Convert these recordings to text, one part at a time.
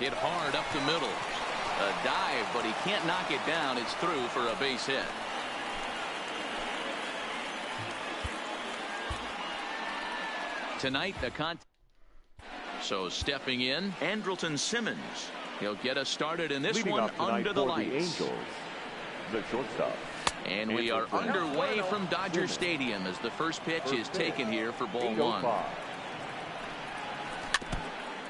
hit hard up the middle. A dive, but he can't knock it down. It's through for a base hit. Tonight, the contest. So stepping in, Andrelton Simmons. He'll get us started in this one under the lights. The Angels, the shortstop. And we are underway from Dodger Stadium as the first pitch is taken here for ball one.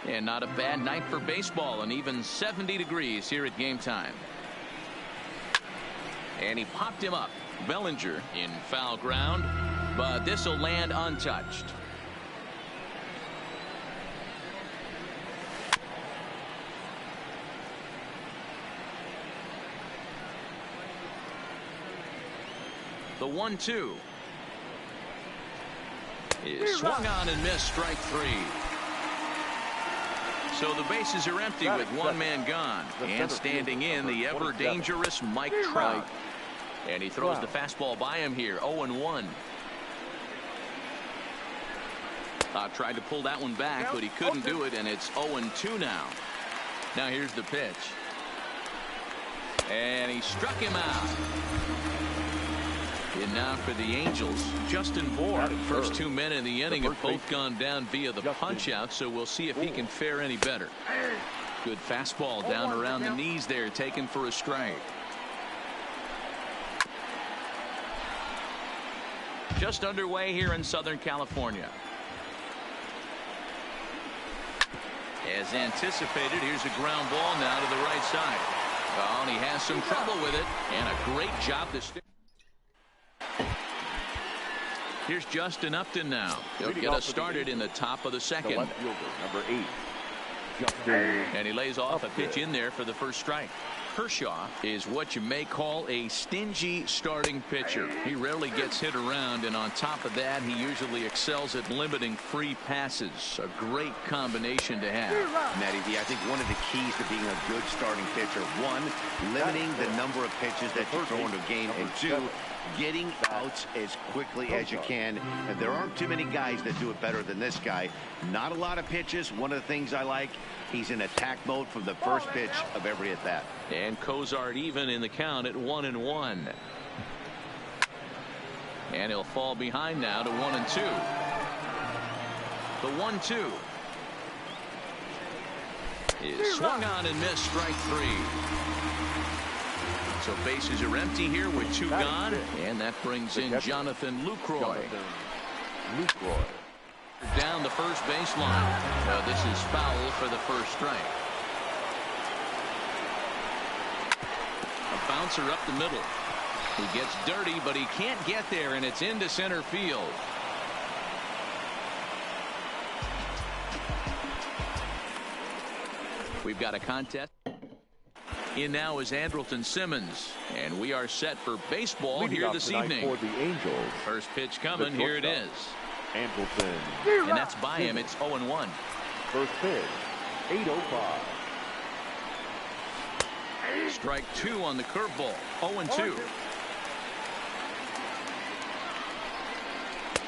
And not a bad night for baseball, and even 70 degrees here at game time. And he popped him up. Bellinger in foul ground, but this will land untouched. The 1-2 is swung on and missed, strike three. So the bases are empty with one man gone, and standing in the ever dangerous Mike Trout. And he throws the fastball by him here. 0-1. Tried to pull that one back, but he couldn't do it, and it's 0-2 now. Now here's the pitch, and he struck him out. And now for the Angels, Justin Bour. First 2 men in the inning have both gone down via the punch out, so we'll see if he can fare any better. Good fastball down around the knees there, taken for a strike. Just underway here in Southern California. As anticipated, here's a ground ball now to the right side. Oh, and he has some trouble with it, and a great job to stick. Here's Justin Upton now. He'll get us started in the top of the second. Number 8, Justin. And he lays off a pitch in there for the first strike. Kershaw is what you may call a stingy starting pitcher. He rarely gets hit around, and on top of that, he usually excels at limiting free passes. A great combination to have. Matty V, I think one of the keys to being a good starting pitcher, one, limiting the number of pitches that you throw into a game, and two, getting outs as quickly as you can. And there aren't too many guys that do it better than this guy. Not a lot of pitches. One of the things I like, he's in attack mode from the first pitch of every at bat. And Cozart even in the count at 1-1. And he'll fall behind now to 1-2. The 1-2 is swung on and missed, strike three. So bases are empty here with two gone, and that brings in Jonathan Lucroy. Down the first baseline. This is foul for the first strike. A bouncer up the middle. He gets dirty, but he can't get there, and it's into center field. We've got a contest. In now is Andrelton Simmons, and we are set for baseball here this evening. For the Angels. First pitch coming. Here it is. Andrelton. And that's by him. It's 0-1. First pitch, 8:05. Strike two on the curveball. 0-2.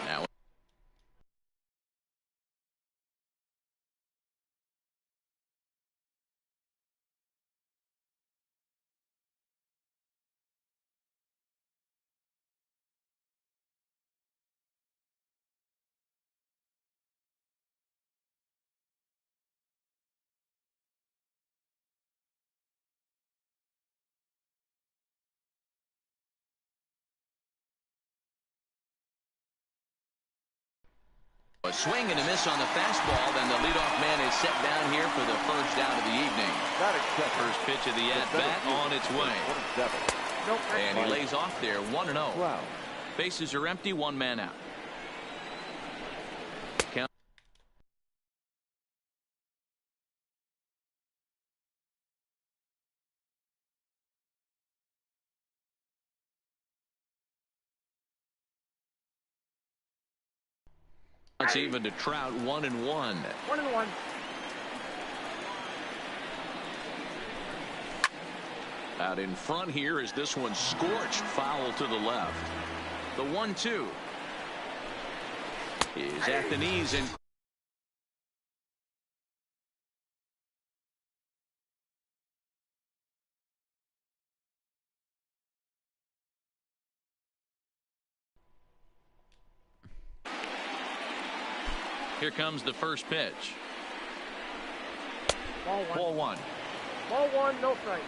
Now a swing and a miss on the fastball. Then the leadoff man is set down here for the first out of the evening. First pitch of the at-bat on its way. And he lays off there, 1-0. Bases are empty, one man out. It's even to Trout, 1-1. Out in front here is this one scorched, foul to the left. The 1-2 is at the knees and Here comes the first pitch. Ball one. Ball one. Ball one, no strike.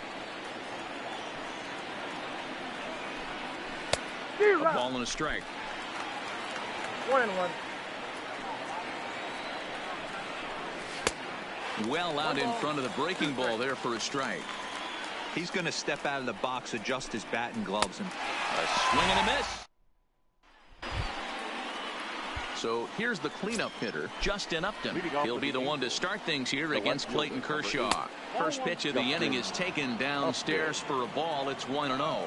A ball and a strike. 1-1. Well out in front of the breaking ball there for a strike. He's going to step out of the box, adjust his bat and gloves, and A swing and a miss. So here's the cleanup hitter, Justin Upton. He'll be the one to start things here against Clayton Kershaw. First pitch of the inning is taken downstairs for a ball. It's 1-0.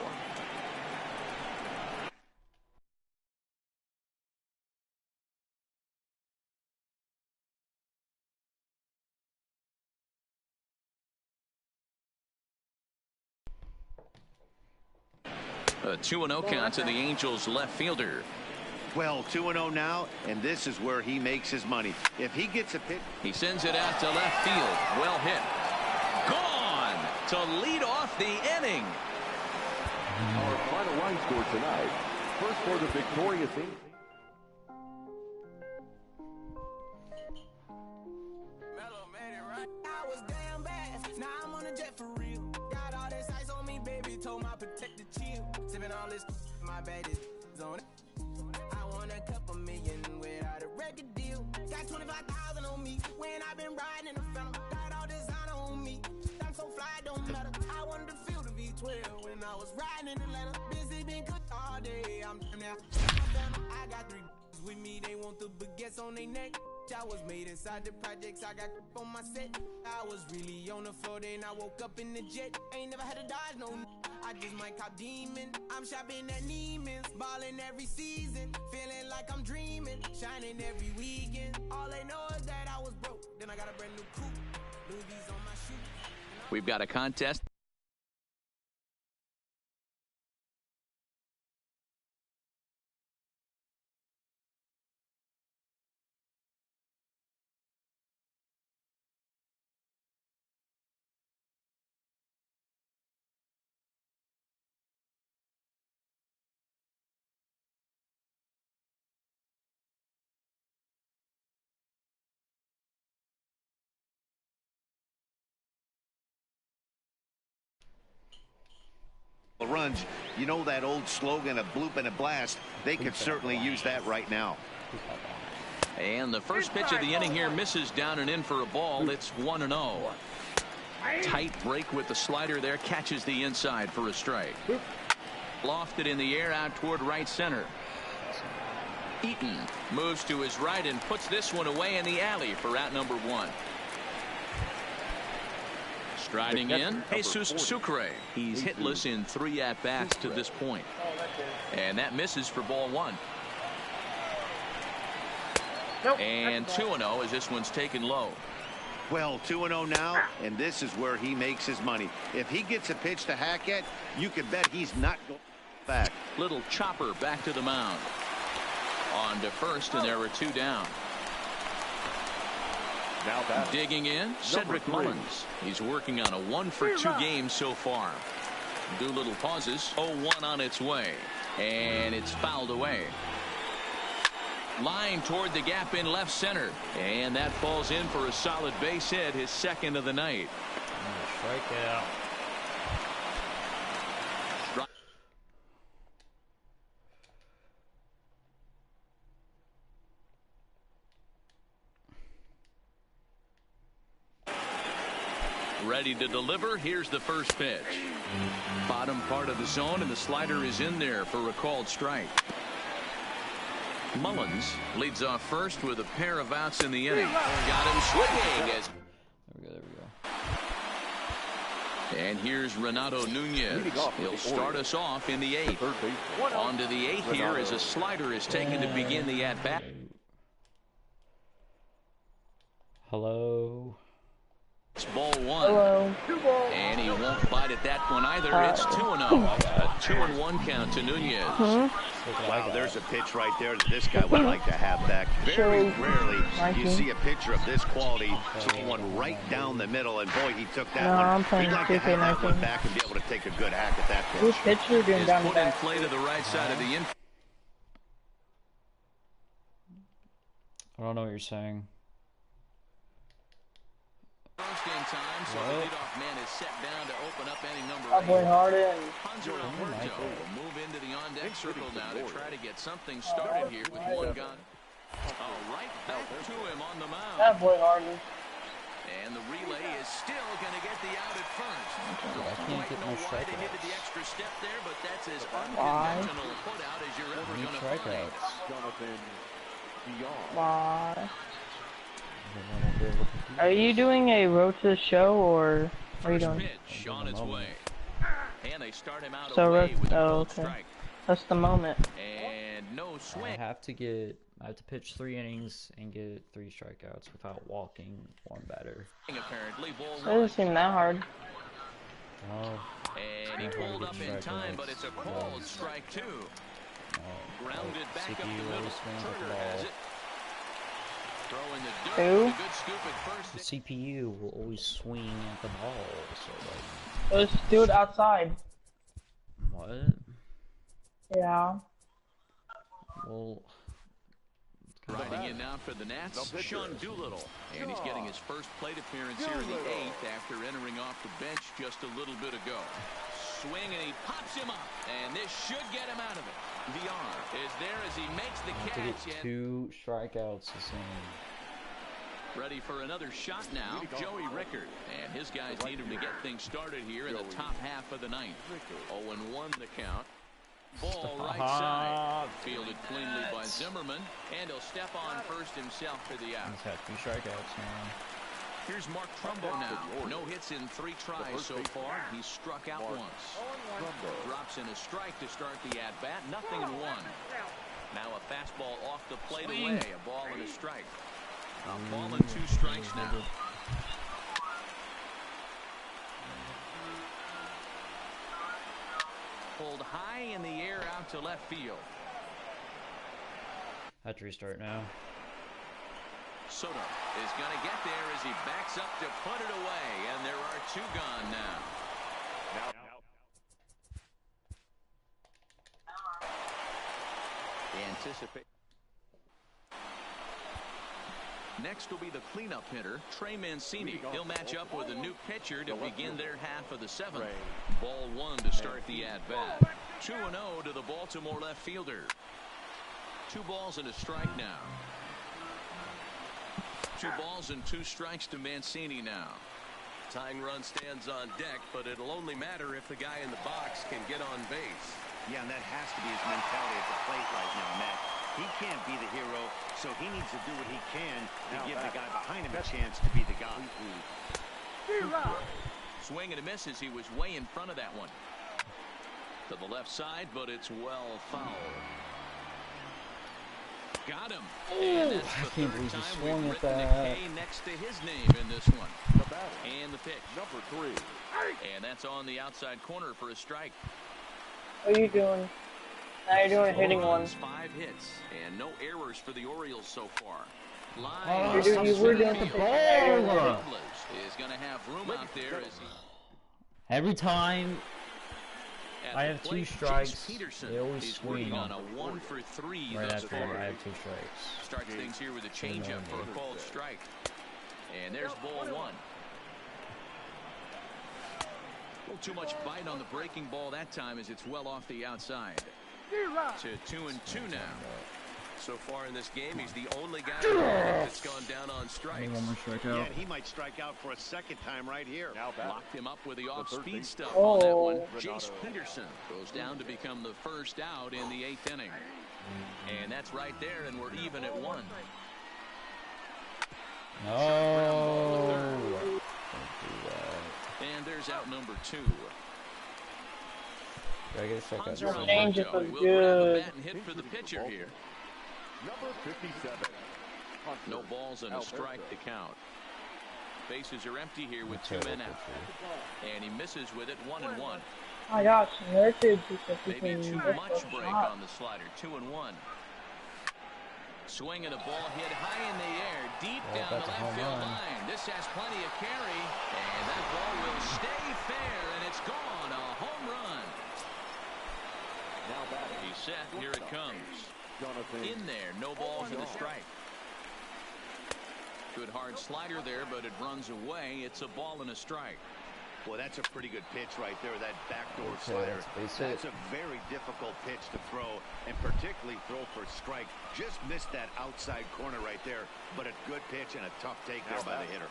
A 2-0 count to the Angels left fielder. Well, 2-0 now, and this is where he makes his money. If he gets a pitch, He sends it out to left field. Well hit. Gone to lead off the inning. Our final line score tonight. First for the victorious Angels. I was damn bad. Now I'm on a jet for real. Got all this ice on me, baby. Told my protector chill. Sipping all this, my bad is on it. I want a couple million without a record deal. Got 25,000 on me when I've been riding in the phantom. Got all designer on me. I'm so fly, don't matter. I wanted to feel the V12 when I was riding in Atlanta. Busy been cooked all day. I'm now. I got 3 with me. They want the baguettes on their neck. I was made inside the projects. I got on my set. I was really on the floor. Then I woke up in the jet. Ain't never had to dodge no. I just might cop demon. I'm shopping at Neiman's, balling every season, feeling like I'm dreaming, shining every weekend. All they know is that I was broke. Then I got a brand new coupe, Louis V's on my shoes. We've got a contest. runs, you know that old slogan, a bloop and a blast. They could certainly use that right now. And the first pitch of the inning here misses down and in for a ball. It's 1-0. Tight break with the slider there, catches the inside for a strike. Lofted in the air out toward right center. Eaton moves to his right and puts this one away in the alley for out number 1. Striding in, Jesus Sucre. He's hitless in 3 at-bats to this point. And that misses for ball 1. And 2-0 as this one's taken low. Well, 2-0 now, and this is where he makes his money. If he gets a pitch to hack at, you can bet he's not going back. Little chopper back to the mound. On to first, and there were 2 down. Now digging in, Cedric Mullins. He's working on a 1-for-2 game so far. Doolittle pauses. 0-1 on its way, and it's fouled away. Line toward the gap in left center, and that falls in for a solid base hit, his second of the night. Strikeout. Ready to deliver. Here's the first pitch. Bottom part of the zone, and the slider is in there for a called strike. Mullins leads off first with a pair of outs in the inning. Got him swinging. There we go. And here's Renato Nunez. He'll start us off in the 8th. On to the 8th here as a slider is taken to begin the at-bat. Hello. It's ball 1. Hello. And he won't bite at that one either. It's 2-0. A 2-1 count to Nunez. Wow, there's a pitch right there that this guy would like to have back. Very rarely you see a pitcher of this quality hit one right down the middle, and boy, he took that one. He'd like to have that one back and be able to take a good hack at that pitch. Who's pitcher doing Is down the put in back? play to the right side of the infield. I don't know what you're saying. First in time, so the leadoff man is set down to open up any number 8. Hanser Alberto will move into the on-deck circle now to try to get something started here with one gun. Oh, right back to him on the mound. That boy Harden. And the relay is still going to get the out at first. I can't get no Why they strikeouts. needed the extra step there, but that's as unconventional a put out as you're ever going to find. Why? Are you doing a road to the show, or are you doing? Pitch on its way. And they start him out So away with a called okay. strike. That's the moment. And no swing. I have to pitch 3 innings and get 3 strikeouts without walking 1 batter. Apparently, ball It 1. doesn't seem that hard. Oh, And he pulled up in time, but it's a called strike 2. Grounded back up the CPU middle. always swings at the Turner has ball. it. Throwing the dirt. Who? with a good scoop at The first. CPU will always swing at the ball, so Let's do it outside. like, what? Yeah. Well, Riding in now for the Nats, Sean Doolittle. And he's getting his first plate appearance here in the 8th after entering off the bench just a little bit ago. Swing, and he pops him up. And this should get him out of it. The arm is there as he makes the I have to catch. get And 2 strikeouts the same. ready for another shot now, Joey Rickard. And his guys need him to get things started here in the top half of the 9th. 0-1 the count. Ball right side. Fielded cleanly by Zimmerman. And he'll step on first himself for the out. He's had 2 strikeouts now. Here's Mark Trumbo now. No hits in 3 tries so far. He's struck out once. Drops in a strike to start the at-bat. Nothing in 1. Now a fastball off the plate away. A ball and a strike. A ball and 2 strikes now. Pulled high in the air out to left field. I have to restart now. Soto is going to get there as he backs up to put it away, and there are 2 gone now. Anticipate. Next will be the cleanup hitter, Trey Mancini. He'll match up with a new pitcher to begin their half of the 7th. Ball 1 to start the at-bat. 2-0 to the Baltimore left fielder. 2 balls and a strike now. 2 balls and 2 strikes to Mancini now. Tying run stands on deck, but it'll only matter if the guy in the box can get on base. Yeah, and that has to be his mentality at the plate right now, Matt. He can't be the hero, so he needs to do what he can to give the guy behind him a chance to be the guy. Swing and a miss as he was way in front of that one. To the left side, but it's well foul. Got him. And that's I the can't 3rd believe he time swung we've at written a that. K next to his name in this one. And the pitch. Number 3. And that's on the outside corner for a strike. What are you doing? Now you're doing a hitting one. 5 hits and no errors for the Orioles so far. Oh, Line you were doing the ball. is going to have room out there as he Every time at I the have 2 plate, strikes, Chase Peterson they always is working swing on a 1 for 3 right thus after far. I have 2 strikes. Starts things here with a changeup for a called strike. And there's ball 1. A little too much bite on the breaking ball that time as it's well off the outside. To 2-2 now. So far in this game, he's the only guy that's gone down on strikes. One more strikeout. Yeah, and he might strike out for a 2nd time right here. Locked him up with the off-speed stuff on that one. Jace Peterson goes down to become the first out in the 8th inning. And that's right there, and we're even at 1. No. Don't do that. And there's out number 2. Do I get a strikeout? Hanser this Change inning? it Alberto was will grab a good. bat and hit for the pitcher here. Number 57. No balls and a strike to count. Bases are empty here with 2 men out. And he misses with it 1-1. Oh my gosh, nurtured because he Maybe can too miss much the break shot. on the slider. 2-1. Swing and a ball hit high in the air, deep down the that's a left home field run. line. This has plenty of carry, and that ball will stay fair, and it's gone. A home run. He's set. Here it comes. In there. No balls and a strike. Good hard slider there, but it runs away. It's a ball and a strike. Well, that's a pretty good pitch right there, that backdoor slider. That's a very difficult pitch to throw, and particularly throw for strike. Just missed that outside corner right there, but a good pitch and a tough take there by the hitter.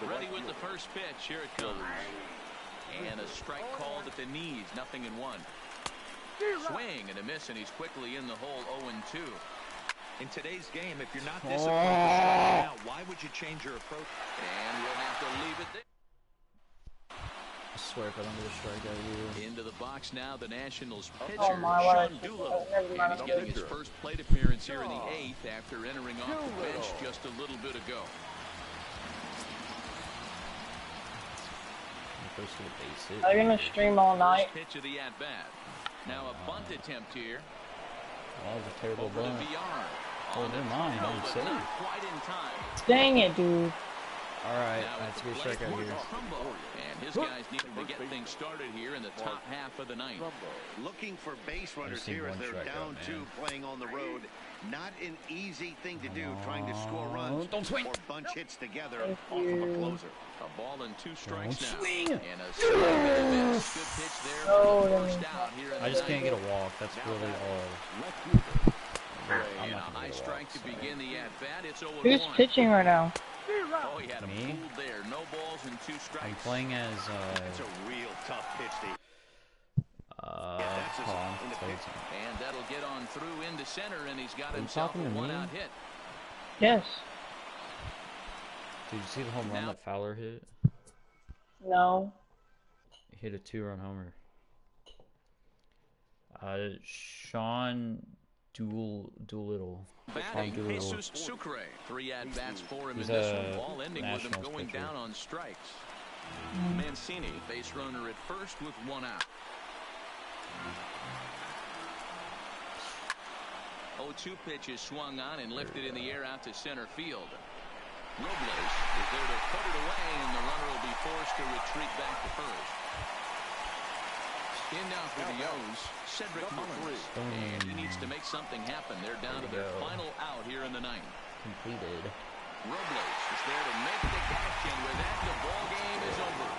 Ready with the first pitch. Here it comes. And a strike called at the knees. 0-1. Swing and a miss, and he's quickly in the hole. 0-2. In today's game, if you're not disappointed striking out, why would you change your approach? And we'll have to leave it there. I swear if I don't get a strikeout here. Into the box now, the Nationals pitcher, Oh my Sean God. Doolittle. Never mind. And he's getting his first plate appearance here in the 8th after entering off the bench just a little bit ago. First to the base hit. Are you gonna stream all night? First pitch of the at-bat. Now a bunt attempt here. That was a terrible Over to bunt. VR. Oh, never mind. I would But say. not quite in time. Dang it, dude. Alright, Now that's it's a good the plate strikeout for here. Trumbo. And his guys needed to get things started here in the top half of the 9th. Looking for base runners seen here as one they're strikeout, down man. 2 playing on the road. Not an easy thing to do, trying to score runs Don't swing. or bunch hits together Thank off of a you. closer. A ball and 2 strikes now. Swing. And a swing and a miss. Good pitch there Oh, for the that first means out here in I the just can't 9th. get a walk. That's really all. I'm And a not gonna high get a strike walk, to sorry. begin the at-bat. It's 0-1. Who's pitching right now? Oh, he had him Me? fooled there. No balls and 2 I'm strikes. playing as It's a real tough pitch. That's his- hold on, in the sorry, pitch. sorry. And that'll get on through into center, and he's got Are you himself a talking to me? 1-out hit. Yes. Did you see the home run Now- that Fowler hit? No. He hit a 2-run homer. Sean Doolittle. Batting, Doolittle. Jesus Sucre. 3 at-bats for him He's in this a one. All ending with him Nationals going pitcher. down on strikes. Mancini, base runner at first with 1 out. 0-2 pitch is swung on and lifted in the air out to center field. Robles is there to put it away, and the runner will be forced to retreat back to first. In now for the O's, Cedric Mullins. And he needs to make something happen. They're down to their final out here in the 9th. Completed. Robles is there to make the catch, and with that, the ball game is over.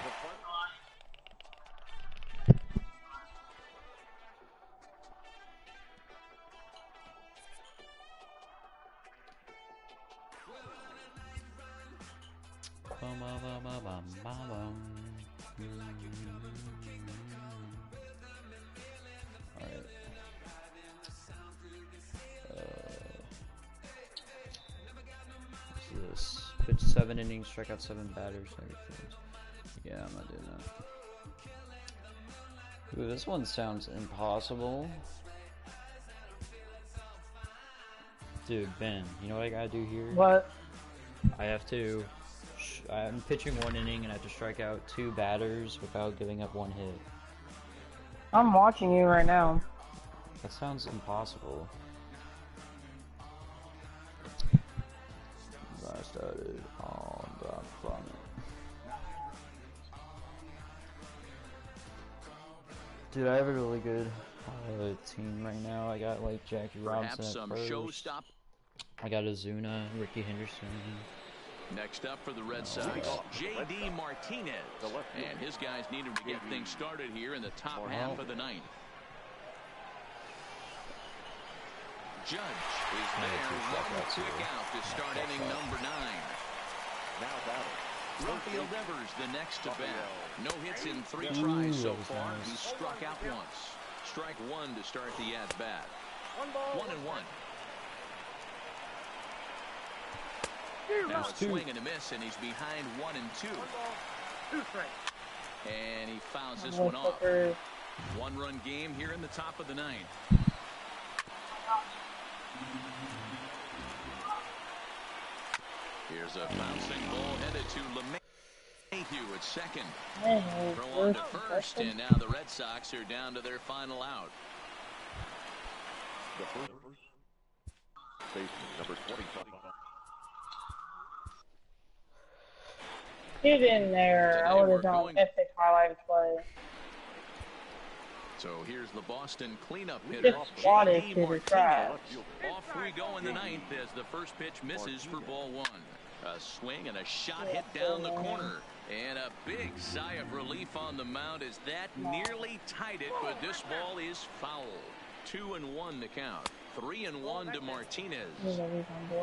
Alright. What's this? Pitch 7 innings, strike out 7 batters. Yeah, I'm not doing that. Ooh, this one sounds impossible. Dude, Ben, you know what I gotta do here? What? I have to. I'm pitching 1 inning and I have to strike out 2 batters without giving up 1 hit. I'm watching you right now. That sounds impossible. I started on the planet. Dude, I have a really good team right now. I got like Jackie Robinson Perhaps some at first. showstop. I got Azuna, Ricky Henderson. Next up for the Red Sox, J.D. Martinez. And his guys need him to get things started here in the top half of the 9th. Judge is there, 1 quick out to start inning number 9. Rafael Devers the next to bat. No hits in 3 tries so far. He struck out once. Strike 1 to start the at-bat. 1-1. Now a swing and a miss, and he's behind 1-2. And he fouls this one off. 1-run game here in the top of the 9th. Here's a bouncing ball headed to LeMahieu at second. Throw on to first, and now the Red Sox are down to their final out. The first baseman, number 25. Get in there. Today I would we're have done going- epic highlight play. So here's the Boston cleanup You hitter, just swatted J.D. to the Martinez. trash. Off we go in the 9th as the first pitch misses for ball 1. A swing and a shot hit down the corner. And a big sigh of relief on the mound as that nearly tied it, but this ball is foul. 2-1 the count. 3-1 to Martinez.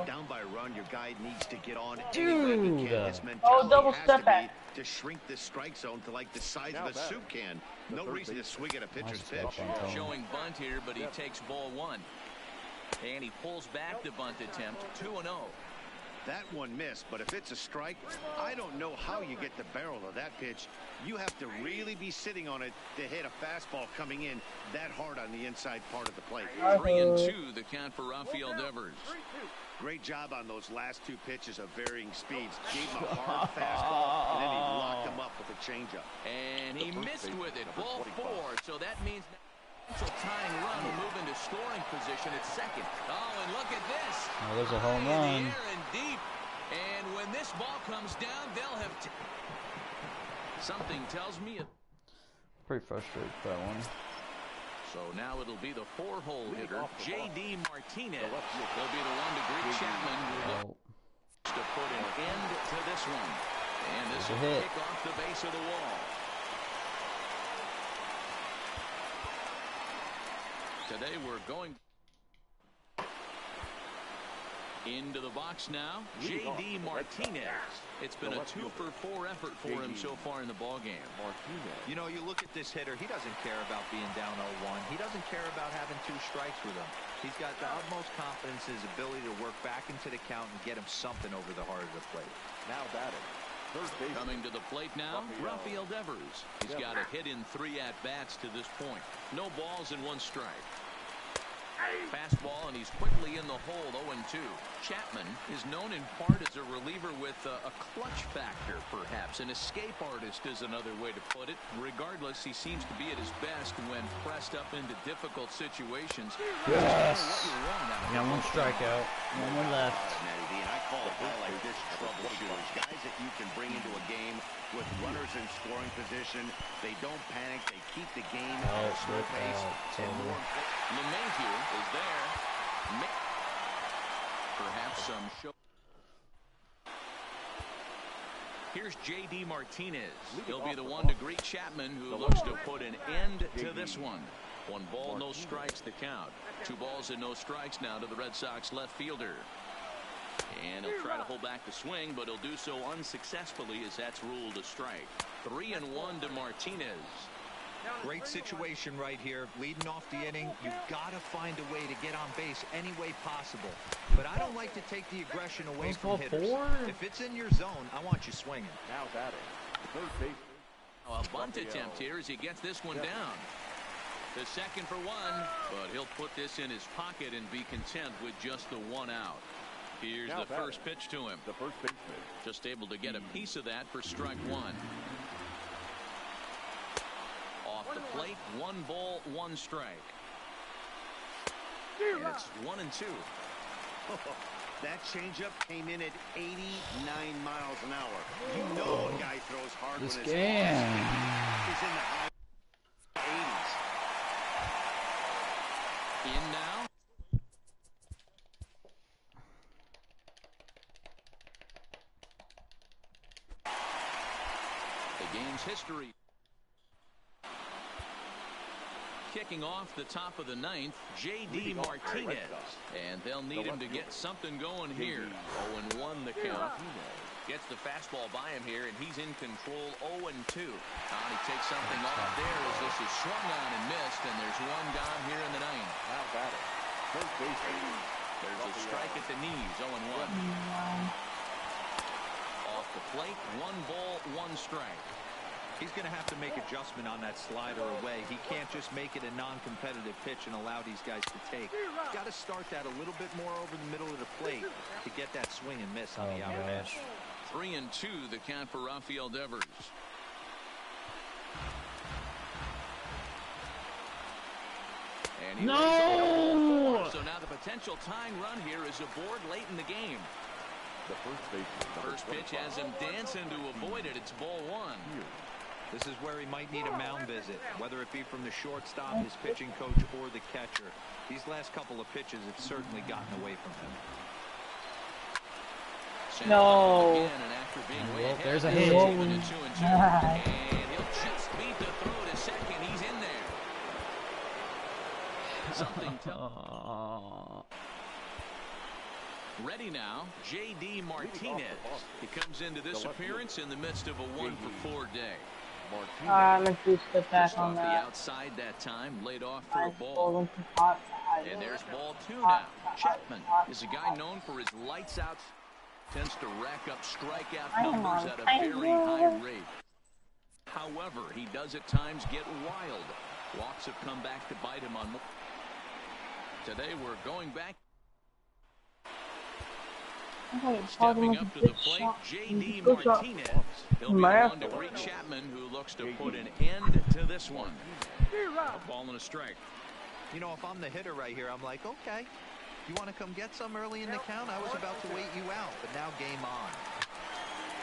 Down by a run, your guy needs to get on. Dude. His mentality Oh, double has step to back. be to shrink the strike zone to like the size of a soup can. No reason to swing at a pitcher's pitch. Showing bunt here, but he takes ball one. And he pulls back the bunt attempt. 2-0. That one missed, but if it's a strike, I don't know how you get the barrel of that pitch. You have to really be sitting on it to hit a fastball coming in that hard on the inside part of the plate. 3-2 the count for Rafael Devers. Great job on those last two pitches of varying speeds. Gave him a hard fastball, and then he locked him up with a changeup. And he missed with it. Ball four, so that means tying run will move into scoring position at second. Oh, and look at this. Oh, there's a home In run. the air and deep. And when this ball comes down, they'll have something tells me it. Pretty frustrated with that one. So now it'll be the 4-hole hitter, J.D. Martinez. He'll be the one to greet Chapman, who looks to put an end to this one. And this will kick off the base of the wall. Today we're going into the box now. J.D. Martinez. It's been a 2-for-4 effort for him so far in the ballgame. You know, you look at this hitter, he doesn't care about being down 0-1. He doesn't care about having 2 strikes with him. He's got the utmost confidence in his ability to work back into the count and get him something over the heart of the plate. Now batting. Coming to the plate now, Rafael Devers. He's got a hit in 3 at-bats to this point. No balls and 1 strike. Fastball, and he's quickly in the hole, 0-2. Chapman is known in part as a reliever with a clutch factor, perhaps. An escape artist is another way to put it. Regardless, he seems to be at his best when pressed up into difficult situations. Yes! Yeah, 1 strikeout. 1 more left. Matty V, and I call a guy like this troubleshooters. Guys that you can bring into a game with runners in scoring position. They don't panic. They keep the game at a slow pace. And more LeMahieu is there. Perhaps some show. Here's J.D. Martinez. He'll be the one to greet Chapman, who looks to put an end to this one. 1 ball, no strikes to count. 2 balls and no strikes now to the Red Sox left fielder. And he'll try to hold back the swing, but he'll do so unsuccessfully as that's ruled a strike. 3-1 to Martinez. Great situation right here. Leading off the inning, you've got to find a way to get on base any way possible. But I don't like to take the aggression away from hitters. If it's in your zone, I want you swinging. Now batting. Third base. A bunt attempt here as he gets this one down. The second for 1, but he'll put this in his pocket and be content with just the 1 out. Here's the first pitch to him. The first baseman. Just able to get a piece of that for strike 1. Off the plate, 1 ball, 1 strike. And it's 1-2. That changeup came in at 89 miles an hour. You know a guy throws hard when his arm is in the high 80s. In now. The game's history. Kicking off the top of the 9th, J.D. Martinez. And they'll need him to get something going here. 0-1 the count. Gets the fastball by him here, and he's in control. 0-2. He takes something off there as this is swung on and missed, and there's 1 gone here in the 9th. Now batting. First baseman. There's a strike at the knees. 0-1. Off the plate, 1 ball, 1 strike. He's going to have to make adjustment on that slider away. He can't just make it a non-competitive pitch and allow these guys to take. He's got to start that a little bit more over the middle of the plate to get that swing and miss on the out pitch. 3-2 the count for Rafael Devers. And he no! So now the potential tying run here is aboard late in the game. The first baseman. First pitch has him dancing to avoid it. It's ball 1. This is where he might need a mound visit, whether it be from the shortstop, his pitching coach, or the catcher. These last couple of pitches, it's certainly gotten away from him. No. Again, and after being way Well, ahead, there's a this is hit. even a 2-2. And he'll just beat the throw to second. He's in there. Something tough. Ready now, J.D. Martinez. He comes into this appearance in the midst of a 1-for-4 day. I'm going to step back Just on off the that. outside that time, laid off for a Nice ball. ball into hot side. And there's ball 2 now. Chapman is a guy known for his lights out. Tends to rack up strikeout numbers at a very high rate. However, he does at times get wild. Walks have come back to bite him on. Today we're going back. Stepping up to the plate, J.D. Martinez. He'll be the one to greet Chapman, who looks to put an end to this one. A ball and a strike. You know, if I'm the hitter right here, I'm like, okay, you want to come get some early in the count? I was about to wait you out, but now game on.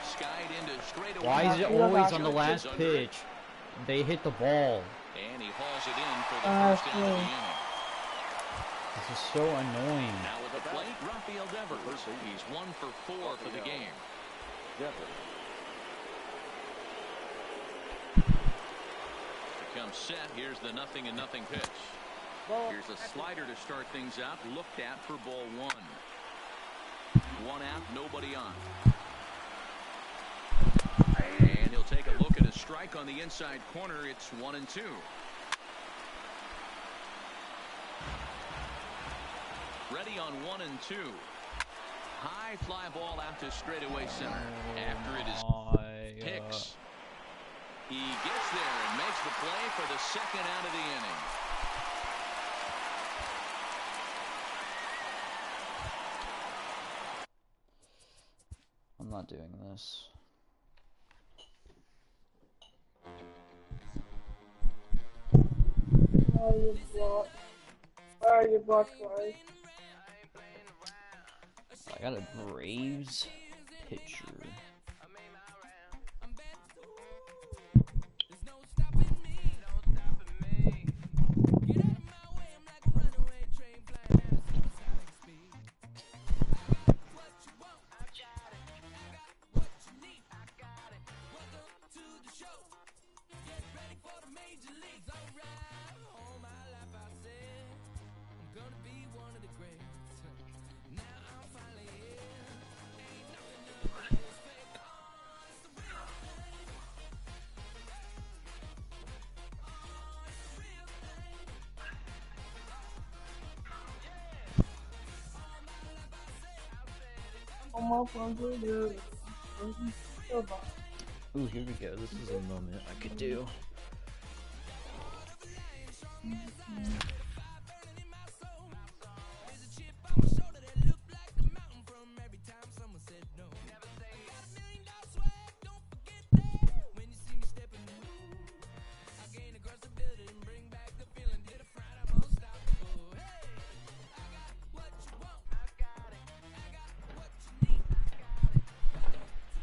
Skied into straight away. Why is it always on the last pitch? They hit the ball. And he hauls it in for the first out of the inning. This is so annoying. Now with the plate, Rafael Devers. He's 1-for-4 for the game. Becomes set. Here's the 0-0 pitch. Here's a slider to start things out. Looked at for ball 1. 1 out, nobody on. And he'll take a look at a strike on the inside corner. It's 1-2. Ready on 1-2. High fly ball out to straightaway center. After it is Hicks. He gets there and makes the play for the second out of the inning. I'm not doing this. Where are your blocks, guys? I got a Braves pitcher. Ooh, here we go. This is a moment I could do.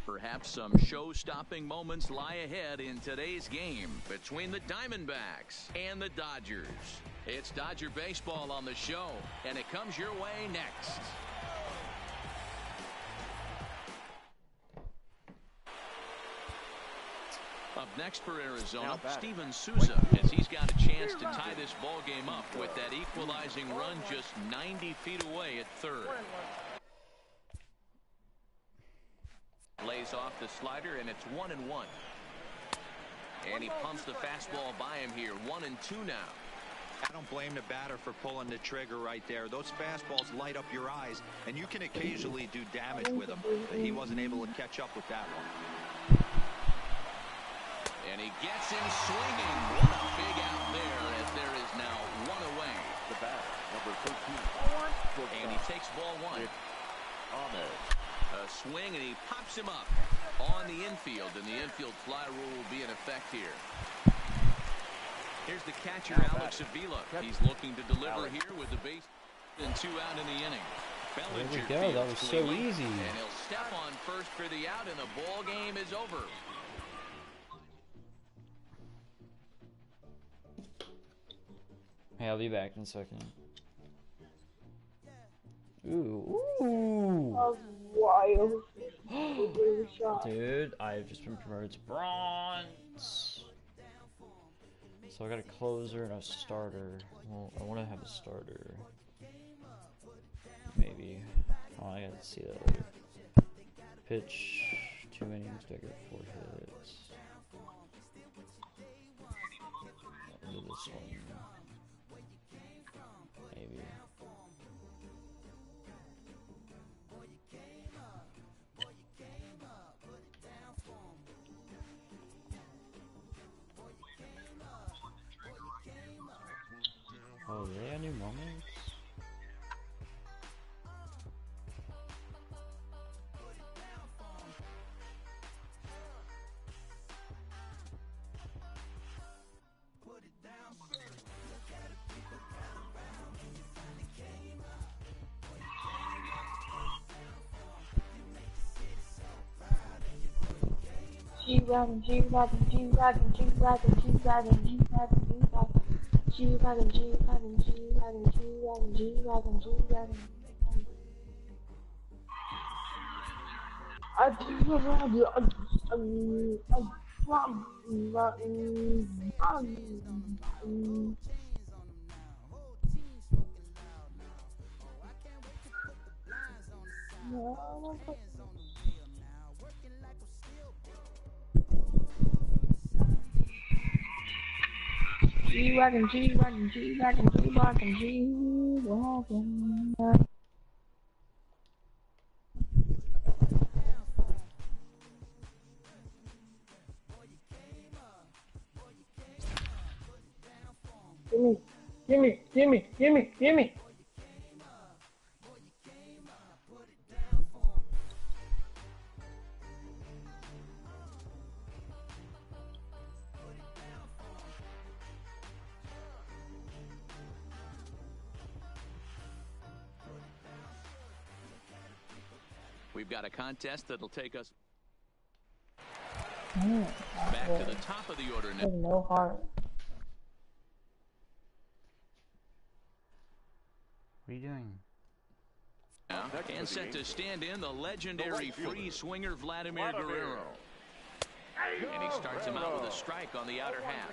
Perhaps some show-stopping moments lie ahead in today's game between the Diamondbacks and the Dodgers. It's Dodger baseball on the show, and it comes your way next. Up next for Arizona, Steven Souza, as he's got a chance to tie this ball game up with that equalizing run just 90 feet away at third. Lays off the slider, and it's 1-1. And he pumps the fastball by him here. 1-2 now. I don't blame the batter for pulling the trigger right there. Those fastballs light up your eyes, and you can occasionally do damage with them. But he wasn't able to catch up with that one. And he gets him swinging. What a big out there, as there is now 1 away. The batter, number 13. And he takes ball 1. A swing, and he pops him up on the infield, and the infield fly rule will be in effect here. Here's the catcher, Alex Avila. He's looking to deliver here with the base and 2 out in the inning. There we go. That was so easy. And he'll step on first for the out, and the ball game is over. Hey, I'll be back in a second. Ooh. That was wild. Dude, I've just been promoted to bronze. So I got a closer and a starter. Well, I want to have a starter. Maybe. Oh, I gotta see that later. Pitch 2 innings. Do I get 4 hits? I'll do this one. Maybe. Oh, they have new moments? G-Wagon, G-Wagon, G-Wagon, G-Wagon, G-Wagon, G-Wagon, G-Wagon, G-Wagon, G-Wagon, G-Wagon, G-Wagon, G-Wagon, G-Wagon. G-Wagon, G-Wagon, G-Wagon, G-Wagon, G-Wagon. Gimme, gimme, gimme, gimme. We've got a contest that'll take us back to the top of the order now. There's no heart. What are you doing? And set to stand in the legendary free swinger Vladimir Guerrero. And he starts him out with a strike on the outer half.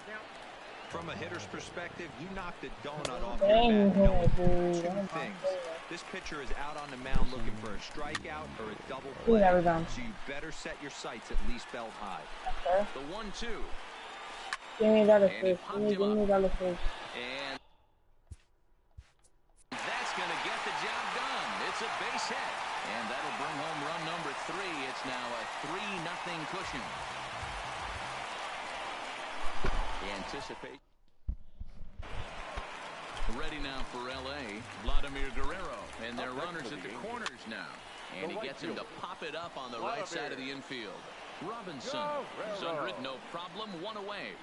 From a hitter's perspective, you knocked a donut off your bat. Two things. This pitcher is out on the mound looking for a strikeout or a double play. So you better set your sights at least belt high. Okay. The 1-2. Give me that assist. Give me that assist. And that's going to get the job done. It's a base hit. And that'll bring home run number 3. It's now a 3-0 cushion. Anticipate. Ready now for L.A., Vladimir Guerrero. And they're runners at the corners now. And he gets him to pop it up on the right side of the infield. Robinson is under it, no problem, 1 away.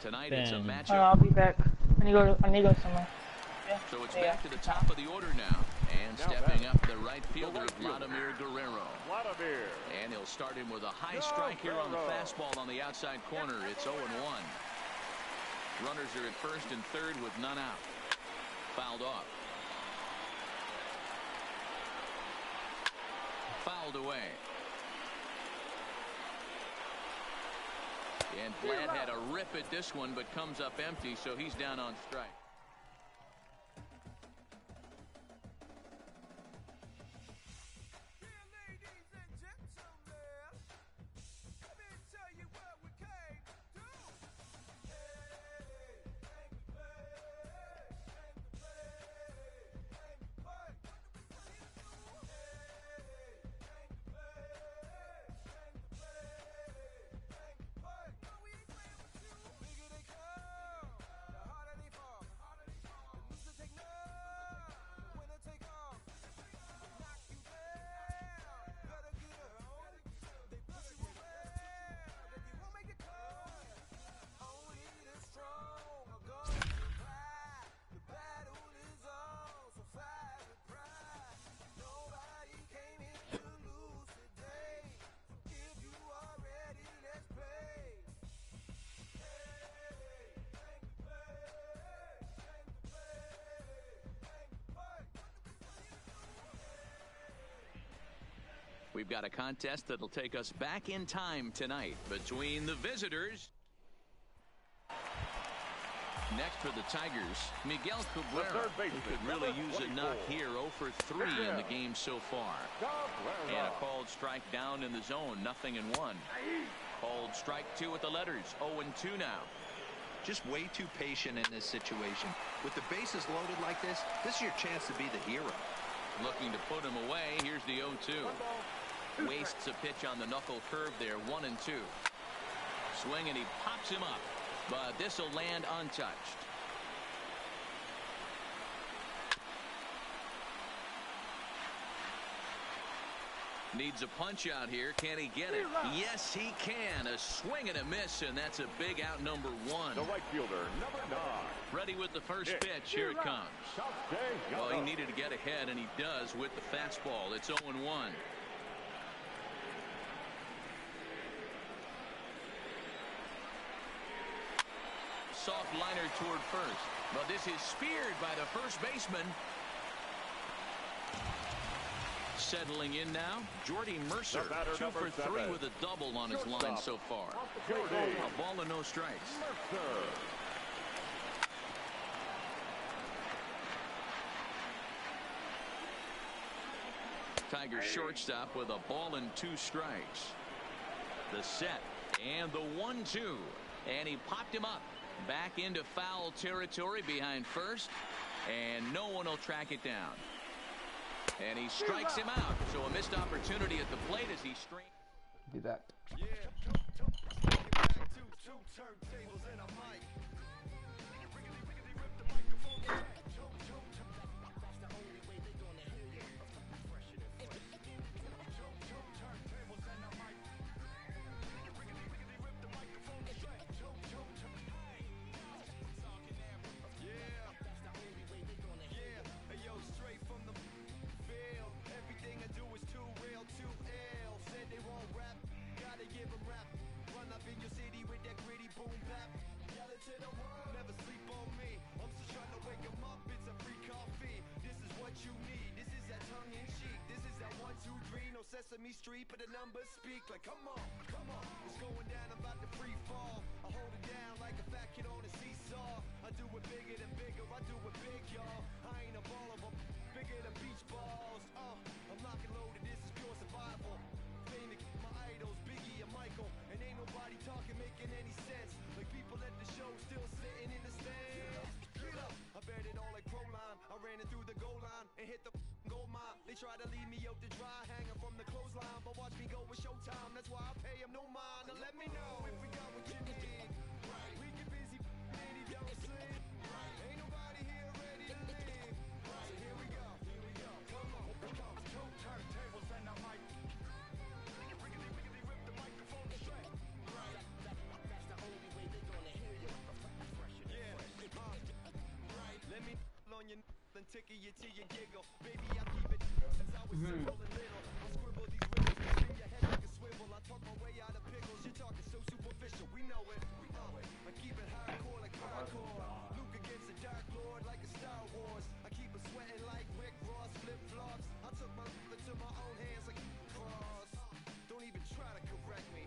Tonight it's a matchup. I'll be back. I need to go somewhere. Yeah. So it's back to the top of the order now. And stepping up the right fielder, Vladimir Guerrero. And he'll start him with a high strike here on the fastball on the outside corner. It's 0-1. Runners are at first and third with none out. Fouled off. Fouled away. And Vlad had a rip at this one, but comes up empty, so he's down on strike. We've got a contest that'll take us back in time tonight between the visitors. Next for the Tigers, Miguel Cabrera, who could really use a knock here. 0 for 3 in the game so far. And a called strike down in the zone, 0-1. Called strike 2 with the letters, 0-2 now. Just way too patient in this situation. With the bases loaded like this is your chance to be the hero. Looking to put him away. Here's the 0-2. Wastes a pitch on the knuckle curve there, 1-2. Swing, and he pops him up. But this will land untouched. Needs a punch out here. Can he get it? Yes, he can. A swing and a miss, and that's a big out, number 1. The right fielder, number 9. Ready with the first pitch. Here it comes. Well, he needed to get ahead, and he does with the fastball. It's 0-1. Soft liner toward first, but this is speared by the first baseman. Settling in now, Jordy Mercer, 2 for 3 with a double on his line so far. A ball and no strikes. Tigers shortstop with a ball and 2 strikes. The set and the 1-2, and he popped him up. Back into foul territory behind first, and no one will track it down. And he strikes him out, so a missed opportunity at the plate as he strains. Be back. Sesame Street, but the numbers speak like, come on, it's going down, I'm about to free fall. I hold it down like a fat kid on a seesaw. I do it bigger than bigger, I do it big, y'all. I ain't a baller, but bigger than beach balls. I'm locking loaded, this is pure survival. Famous, my idols, Biggie and Michael, and ain't nobody talking, making any sense. Like people at the show still sitting in the stands. Get up, I bet it all like Proline. I ran it through the goal line and hit the gold mine. They try to leave me out to dry, hanging from the clothesline, but watch me go with showtime. That's why I pay him no mind. Now let me know if we got what you need. We get busy and he don't sleep. Ain't nobody here ready to leave. So here we go. Come on. Two turntables and a mic. Rip the microphone straight. That's the only way they're gonna hear you. Let me on your and tickle you till you giggle. Baby, I keep it since I was simple and little. I scribble these riddles, spin your head like a swivel. I talk my way out of pickles. You're talking so superficial, we know it. I keep it hardcore like hardcore. Luke against the Dark Lord like a Star Wars. I keep it sweating like Rick Ross, flip flops. I took my life into my own hands like cross. Don't even try to correct me.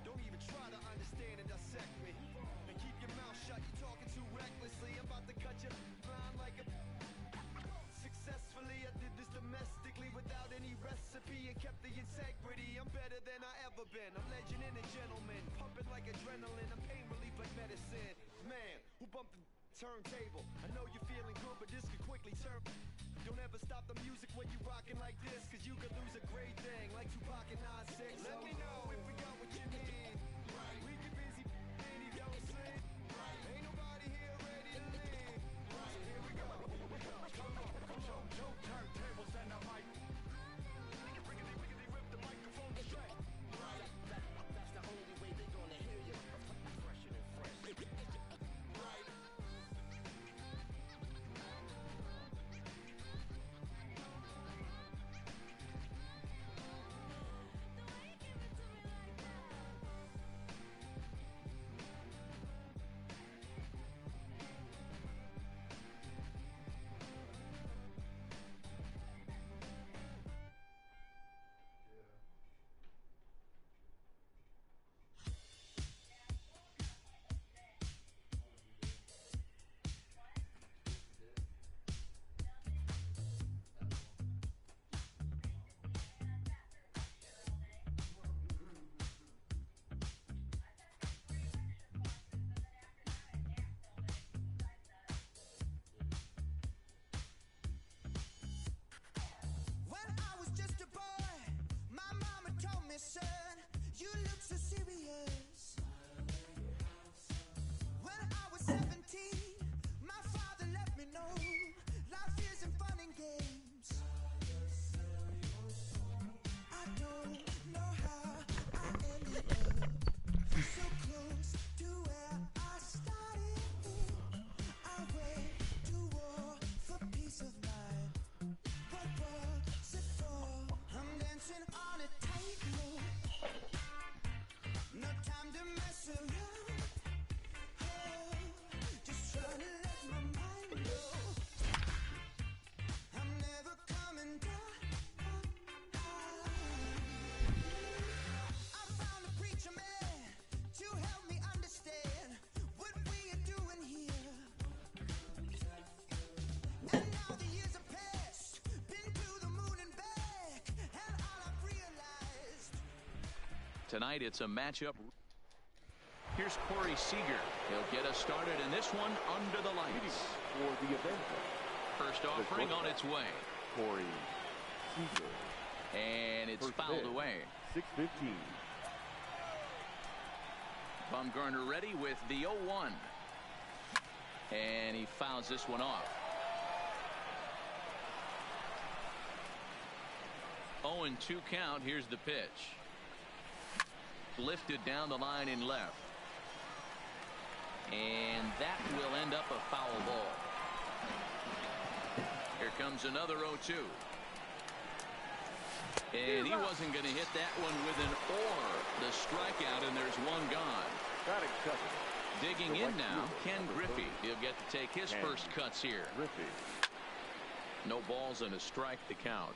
Don't even try to understand and dissect me. And keep your mouth shut. You're talking too recklessly. I'm about to cut you blind like a. Successfully, I did this domestically without any recipe and kept the integrity. I'm better than I ever been. I'm legend and a gentleman, pumping like adrenaline. I'm pain relief like medicine. Man, who bumped the turntable? I know you're feeling good, but this could quickly turn. Don't ever stop the music when you rocking like this, cause you could lose a great thing like Tupac and 9-6. Let me know if we got what you need. We get busy and he don't sleep. Ain't nobody here ready to leave. So here we go. Come on. Two turntables and a mic. Rip the microphone straight. That's the only way they're gonna hear you. Fresher than fresh. Tonight it's a matchup. Here's Corey Seager. He'll get us started in this one under the lights. For the Avenger. First offering on its way. Corey Seager. And it's First fouled pitch, away. 6:15. Bumgarner ready with the 0-1. And he fouls this one off. 0-2 count. Here's the pitch. Lifted down the line in left. And that will end up a foul ball. Here comes another 0-2. And he wasn't going to hit that one with an or. The strikeout, and there's one gone. Digging in now, Ken Griffey. He'll get to take his first cuts here. No balls and a strike to count.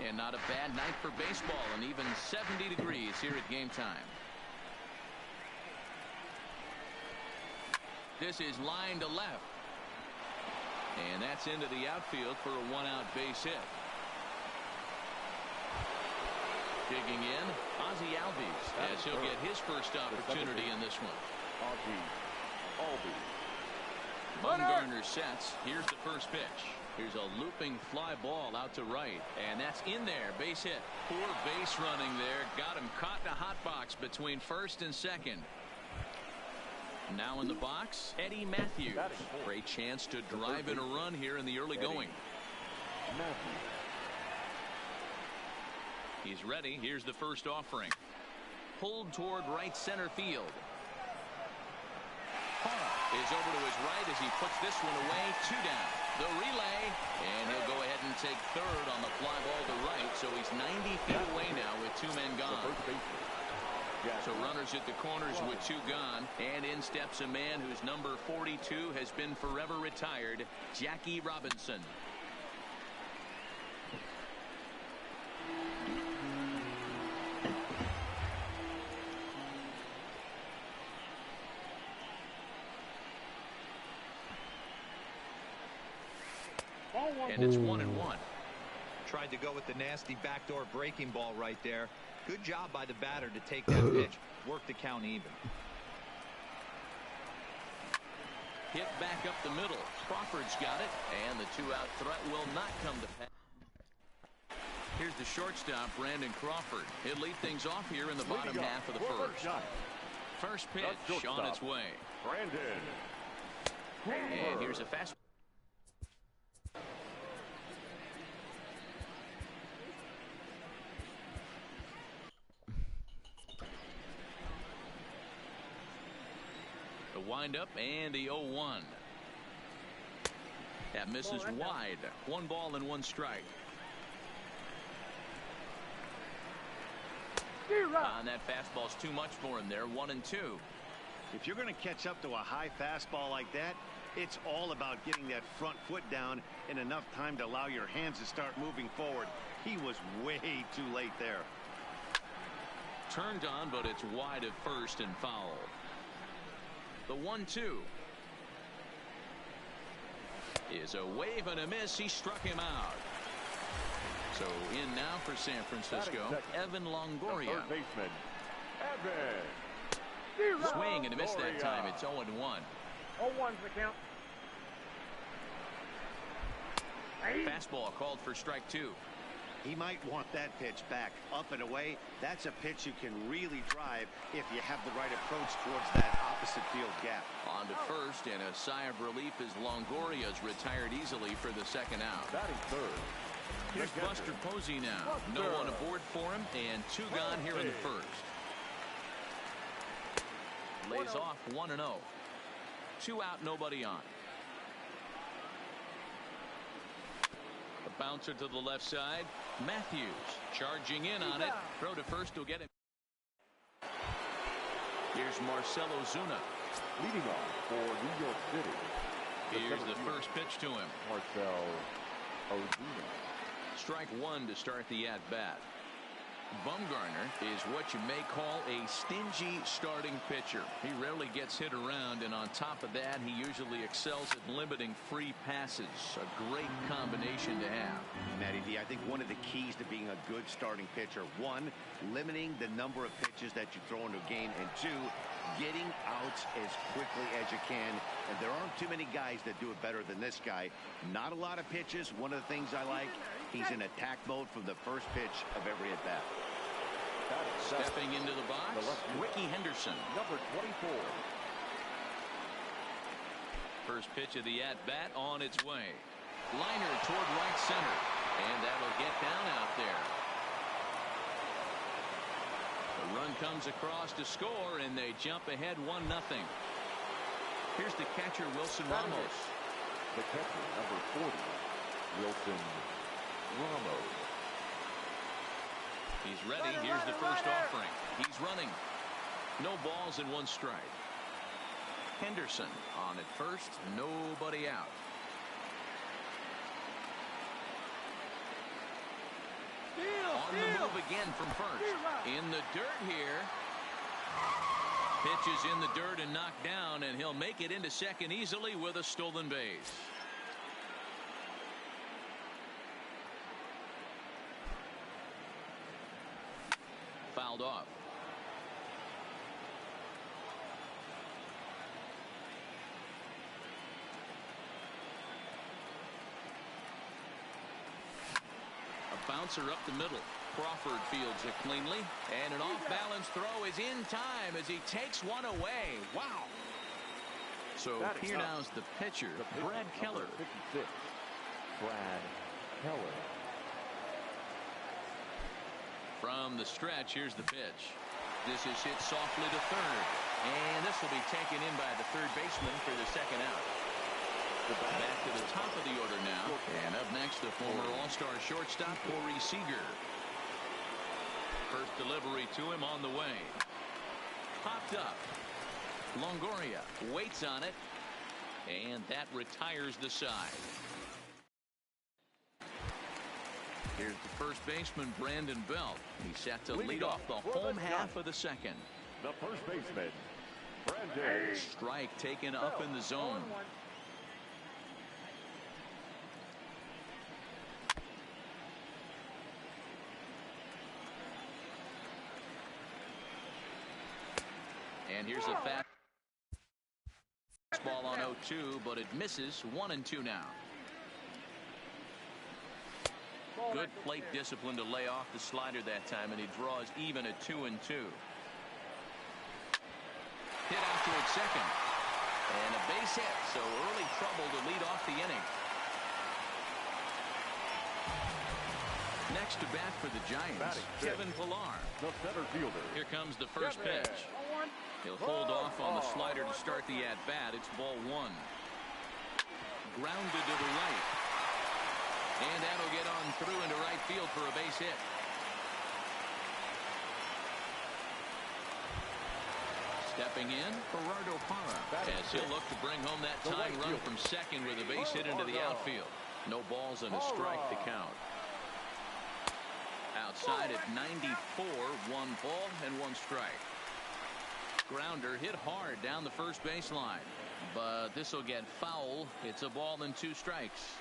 And not a bad night for baseball, and even 70 degrees here at game time. This is line to left. And that's into the outfield for a one-out base hit. Digging in, Ozzie Albies, as he'll get his first opportunity in this one. Bumgarner sets. Here's the first pitch. Here's a looping fly ball out to right, and that's in there. Base hit. Poor base running there. Got him caught in a hot box between first and second. Now in the box, Eddie Matthews. Great chance to drive in a run here in the early going. He's ready. Here's the first offering. Pulled toward right center field. Is over to his right as he puts this one away. 2 down. The relay, and he'll go ahead and take third on the fly ball to right. So he's 90 feet away now with 2 men gone. So runners at the corners with 2 gone, and in steps a man whose number 42 has been forever retired, Jackie Robinson. And it's 1-1. Tried to go with the nasty backdoor breaking ball right there. Good job by the batter to take that pitch. Work the count even. Hit back up the middle. Crawford's got it, and the 2-out threat will not come to pass. Here's the shortstop, Brandon Crawford. He'll lead things off here in the bottom half of the first. First pitch on its way. And here's a fast. The windup and the 0-1. That misses wide. 1 ball and 1 strike. And that fastball's too much for him there. 1-2. If you're going to catch up to a high fastball like that, it's all about getting that front foot down in enough time to allow your hands to start moving forward. He was way too late there. Turned on, but it's wide at first and foul. The 1-2 is a wave and a miss. He struck him out. So in now for San Francisco, Evan Longoria. Swing and a miss that time. It's 0-1. 0-1's the count. Fastball called for strike 2. He might want that pitch back. Up and away. That's a pitch you can really drive if you have the right approach towards that opposite field gap. On to first, and a sigh of relief as Longoria's retired easily for the second out. Batting third. Here's Buster Posey now. No one aboard for him, and 2 gone here in the first. Lays off 1-0. 2 out, nobody on. A bouncer to the left side. Matthews charging in on it. Throw to first will get him. Here's Marcell Ozuna. Leading off for New York City. Here's the first pitch to him. Marcell Ozuna. Strike 1 to start the at-bat. Bumgarner is what you may call a stingy starting pitcher. He rarely gets hit around, and on top of that, he usually excels at limiting free passes. A great combination to have. Matty D, I think one of the keys to being a good starting pitcher, one, limiting the number of pitches that you throw into a game, and two, getting outs as quickly as you can. And there aren't too many guys that do it better than this guy. Not a lot of pitches. One of the things I like, he's in attack mode from the first pitch of every at bat. Stepping into the box, Ricky Henderson. Number 24. First pitch of the at-bat on its way. Liner toward right center. And that'll get down out there. The run comes across to score, and they jump ahead 1-0. Here's the catcher, Wilson Ramos. The catcher, number 40, Wilson Ramos. He's ready. Here's the first offering. He's running. No balls and 1 strike. Henderson on at first. Nobody out. On the move again from first. In the dirt here. Pitch is in the dirt and knocked down, and he'll make it into second easily with a stolen base. Fouled off. A bouncer up the middle. Crawford fields it cleanly, and an off-balance throw is in time as he takes one away. Wow. So here now's the pitcher, Brad Keller. 56, Brad Keller. From the stretch, here's the pitch. This is hit softly to third, and this will be taken in by the third baseman for the second out. Back to the top of the order now, and up next, the former All-Star shortstop, Corey Seager. First delivery to him on the way. Popped up. Longoria waits on it, and that retires the side. Here's the first baseman, Brandon Belt. He's set to lead off the home half of the second. The first baseman, Brandon. Strike taken up in the zone. And here's a fastball on 0-2, but it misses. 1-2 now. Good plate discipline to lay off the slider that time, and he draws even at 2-2. Hit out towards second. And a base hit, so early trouble to lead off the inning. Next to bat for the Giants, Kevin Pillar. The center fielder. Here comes the first pitch. He'll hold off on the slider to start the at-bat. It's ball 1. Grounded to the right. And that'll get on through into right field for a base hit. Stepping in, Gerardo Parra, as he'll look to bring home that tying run from second with a base hit into the outfield. No balls and a strike to count. Outside at 94, 1 ball and 1 strike. Grounder hit hard down the first baseline, but this will get foul. It's a ball and 2 strikes.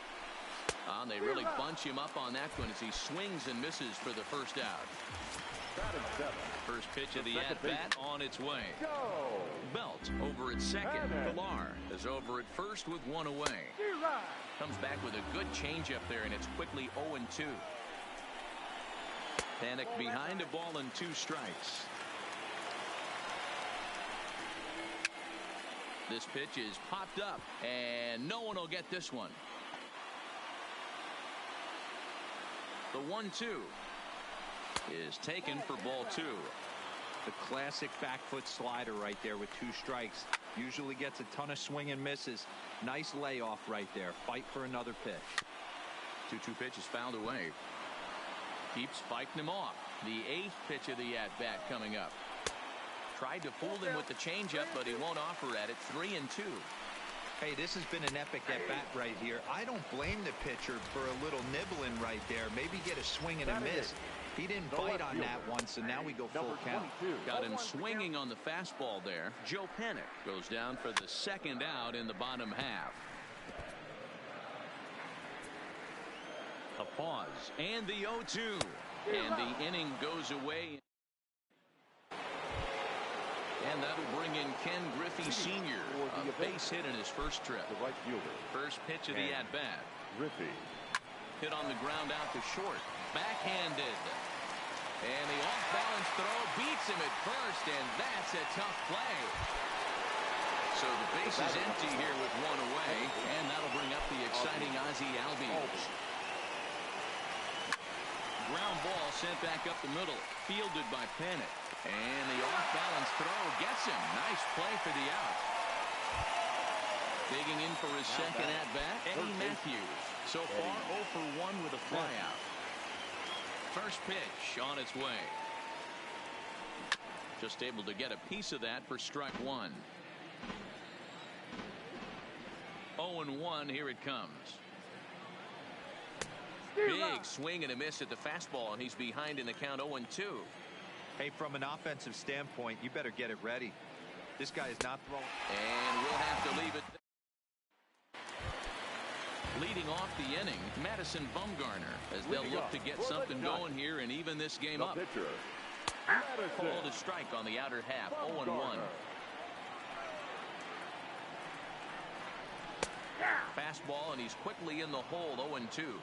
They really bunch him up on that one as he swings and misses for the first out. First pitch of the at-bat on its way. Belt over at second. Pillar is over at first with 1 away. Comes back with a good changeup there, and it's quickly 0-2. Panic behind, a ball and 2 strikes. This pitch is popped up, and no one will get this one. The 1-2 is taken for ball 2. The classic back foot slider right there with 2 strikes. Usually gets a ton of swing and misses. Nice layoff right there. Fight for another pitch. 2-2 pitch is fouled away. Keeps fighting him off. The 8th pitch of the at-bat coming up. Tried to fool him with the changeup, but he won't offer at it. 3-2. Hey, this has been an epic at-bat right here. I don't blame the pitcher for a little nibbling right there. Maybe get a swing and a miss. He didn't bite on that one, so now we go full count. Got him swinging on the fastball there. Joe Panic goes down for the second out in the bottom half. A pause and the 0-2, and the inning goes away. And that'll bring in Ken Griffey Sr. A base hit in his first trip. The right fielder. First pitch of the at-bat. Griffey. Hit on the ground out to short. Backhanded. And the off-balance throw beats him at first, and that's a tough play. So the base is empty here with one away, and that'll bring up the exciting Ozzie Albies. Ground ball sent back up the middle, fielded by Panic. And the off-balance throw gets him. Nice play for the out. Digging in for his second at-bat, Eddie Matthews. So far, 0 for 1 with a flyout. First pitch on its way. Just able to get a piece of that for strike one. 0-1, here it comes. Big swing and a miss at the fastball, and he's behind in the count 0-2. Hey, from an offensive standpoint, you better get it ready. This guy is not throwing. And we'll have to leave it. Leading off the inning, Madison Bumgarner, as they'll look to get something going here and even this game up. Called a strike on the outer half, 0-1. Fastball, and he's quickly in the hole, 0-2.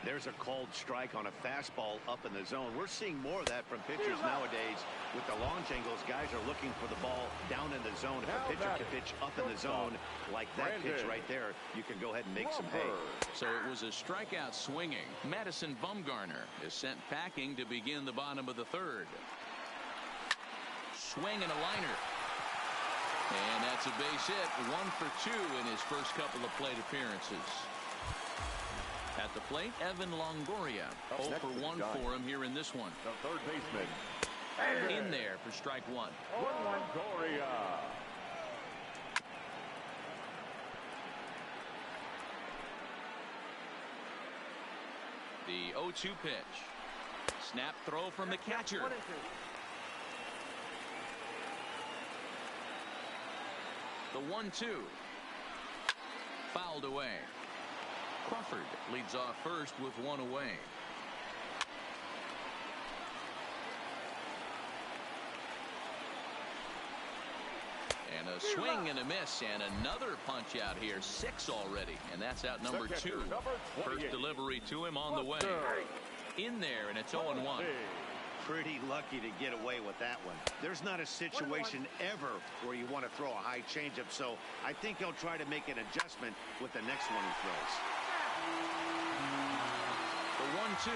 There's a called strike on a fastball up in the zone. We're seeing more of that from pitchers nowadays. With the launch angles, guys are looking for the ball down in the zone. If a pitcher can pitch up in the zone like that pitch right there, you can go ahead and make some hay. So it was a strikeout swinging. Madison Bumgarner is sent packing to begin the bottom of the third. Swing and a liner. And that's a base hit. 1 for 2 in his first couple of plate appearances. At the plate, Evan Longoria. 0 for 1 for him here in this one. The third baseman. In there for strike one. Longoria. The 0-2 pitch. Snap throw from the catcher. The 1-2. Fouled away. Crawford leads off first with one away. And a swing and a miss, and another punch out here. 6 already, and that's out number 2. First delivery to him on the way. In there, and it's 0-1. Pretty lucky to get away with that one. There's not a situation ever where you want to throw a high changeup, so I think he'll try to make an adjustment with the next one he throws. The 1-2.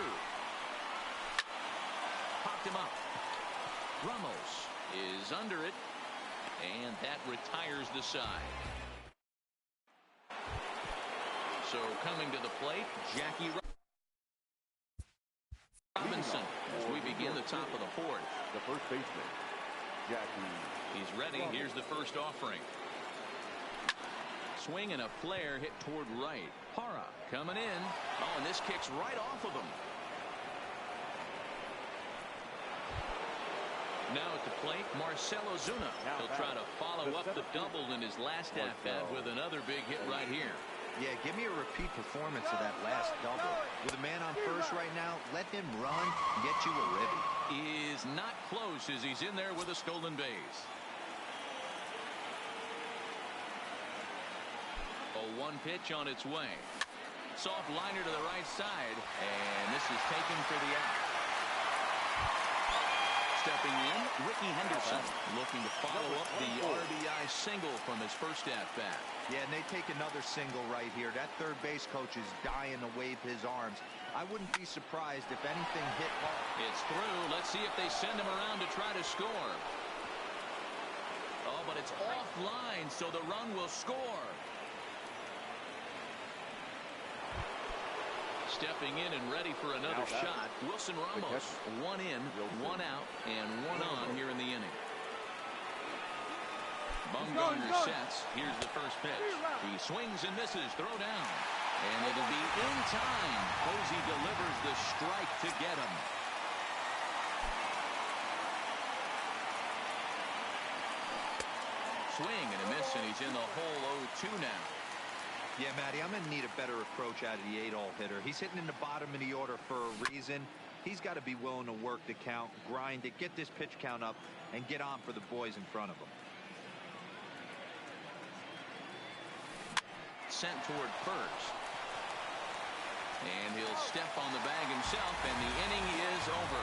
Popped him up. Ramos is under it, and that retires the side. So coming to the plate, Jackie Robinson as we begin the top of the fourth. The first baseman, Jackie. He's ready. Here's the first offering. Swing and a flare hit toward right. Parra coming in. Oh, and this kicks right off of him. Now at the plate, Marcell Ozuna. He'll try to follow up the double in his last at-bat with another big hit right here. Yeah, give me a repeat performance of that last double. With a man on first right now, let him run, get you a ribby. Is not close as he's in there with a stolen base. A 1 pitch on its way. Soft liner to the right side, and this is taken for the out. Stepping in, Ricky Henderson looking to follow up the RBI single from his first at-bat. Yeah, and they take another single right here. That third base coach is dying to wave his arms. I wouldn't be surprised if anything hit hard. It's through. Let's see if they send him around to try to score. Oh, but it's offline, so the run will score. Stepping in and ready for another shot, Wilson Ramos. 1 in, 1 out, and 1 on here in the inning. Bumgarner sets. Here's the first pitch. He swings and misses. Throw down. And it'll be in time. Posey delivers the strike to get him. swing and a miss, and he's in the hole 0-2 now. Yeah, Matty, I'm going to need a better approach out of the 8-hole hitter. He's hitting in the bottom of the order for a reason. He's got to be willing to work the count, grind it, get this pitch count up, and get on for the boys in front of him. Sent toward first. And he'll step on the bag himself, and the inning is over.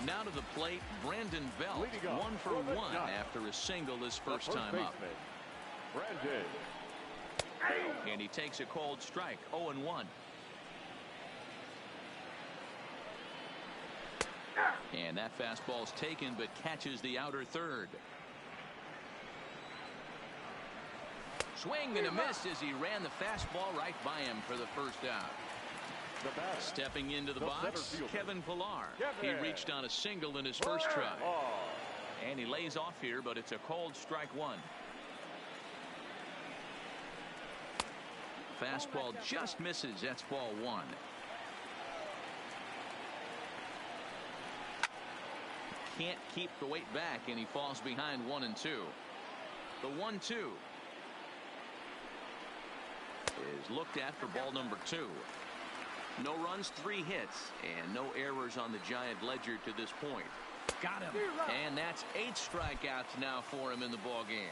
Now to the plate, Brandon Belt, 1 for 1 after a single his first time up. Brandon. And he takes a cold strike, 0-1. And that fastball's taken, but catches the outer third. Swing and a miss as he ran the fastball right by him for the first out. Stepping into the box, Kevin Pillar. He reached on a single in his first try. And he lays off here, but it's a cold strike 1. Fastball just misses. That's ball 1. Can't keep the weight back, and he falls behind 1-2. The 1-2 is looked at for ball number 2. No runs, 3 hits, and no errors on the Giant ledger to this point. Got him. And that's 8 strikeouts now for him in the ball game.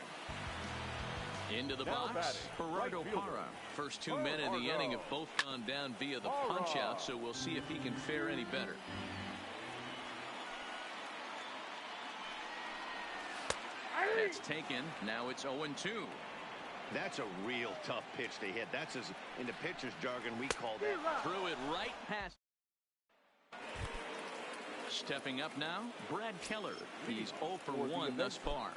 Into the box, Gerardo Parra. First 2 men in the inning have both gone down via the punch-out, so we'll see if he can fare any better. That's taken. Now it's 0-2. That's a real tough pitch to hit. That's, as in the pitcher's jargon, we call that. Threw it right past. Stepping up now, Brad Keller. He's 0 for 1 thus far.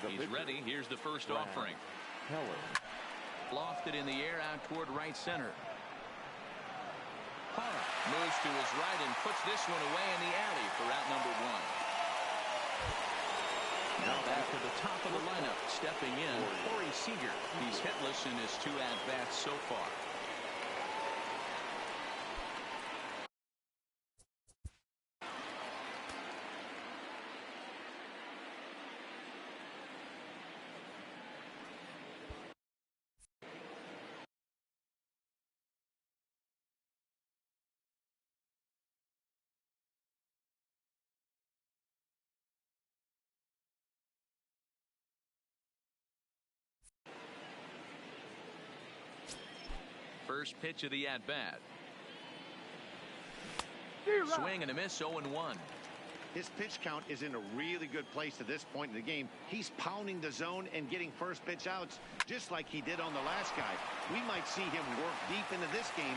He's ready. Here's the first offering. Lofted in the air out toward right center. Parra moves to his right and puts this one away in the alley for out number 1. Now back to the top of the lineup, stepping in, Corey Seager. He's hitless in his 2 at-bats so far. First pitch of the at-bat. Swing and a miss, 0-1. His pitch count is in a really good place at this point in the game. He's pounding the zone and getting first pitch outs just like he did on the last guy. We might see him work deep into this game.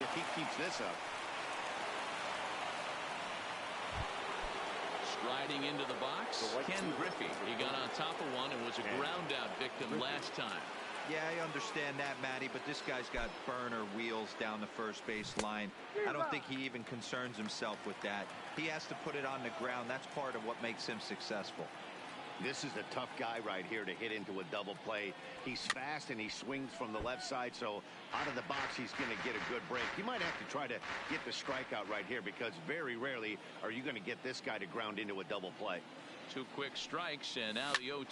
if he keeps this up. Striding into the box, Ken Griffey. He got on top of one and was a ground out victim last time. Yeah, I understand that, Matty, but this guy's got burner wheels down the first base line. I don't think he even concerns himself with that. He has to put it on the ground. That's part of what makes him successful. This is a tough guy right here to hit into a double play. He's fast and he swings from the left side, so out of the box he's going to get a good break. You might have to try to get the strikeout right here because very rarely are you going to get this guy to ground into a double play. 2 quick strikes, and now the 0-2.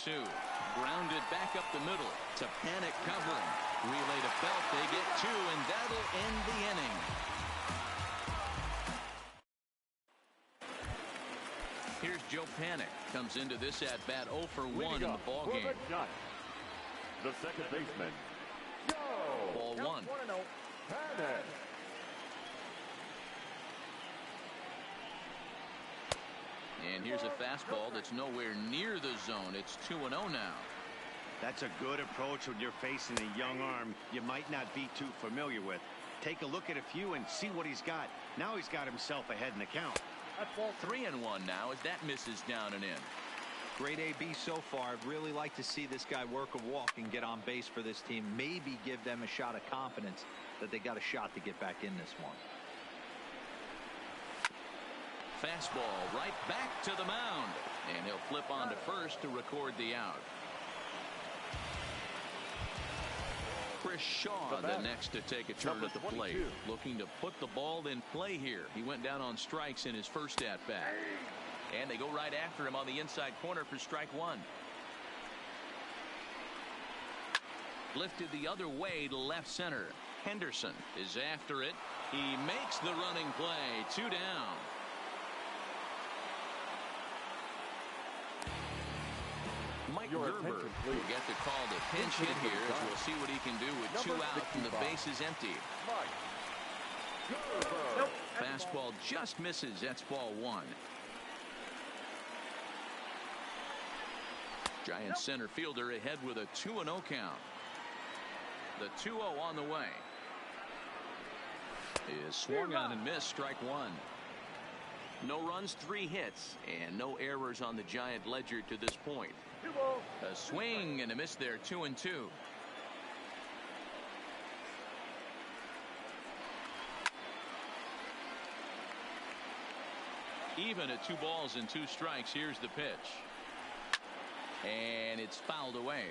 Grounded back up the middle to Panic covering. Relay to Belt. They get 2, and that'll end the inning. Here's Joe Panic. Comes into this at-bat 0 for 1 in the ballgame. The second baseman, Joe. Ball 1. Panic. And here's a fastball that's nowhere near the zone. It's 2-0 now. That's a good approach when you're facing a young arm you might not be too familiar with. Take a look at a few and see what he's got. Now he's got himself ahead in the count. 3-1 now as that misses down and in. Great AB so far. I'd really like to see this guy work a walk and get on base for this team. Maybe give them a shot of confidence that they got a shot to get back in this one. Fastball right back to the mound. And he'll flip on to first to record the out. Chris Shaw the next to take a turn at the plate. Looking to put the ball in play here. He went down on strikes in his first at-bat. And they go right after him on the inside corner for strike 1. Lifted the other way to left center. Henderson is after it. He makes the running play. 2 down. Mike Gerber will get the call to pinch hit here as we'll see what he can do with 2 out and the base is empty. Fastball just misses. That's ball 1. Giant center fielder ahead with a 2-0 count. The 2-0 on the way. Is swung on and missed. Strike 1. No runs, 3 hits, and no errors on the Giant ledger to this point. A swing and a miss there. 2-2. Even at 2 balls and 2 strikes. Here's the pitch. And it's fouled away.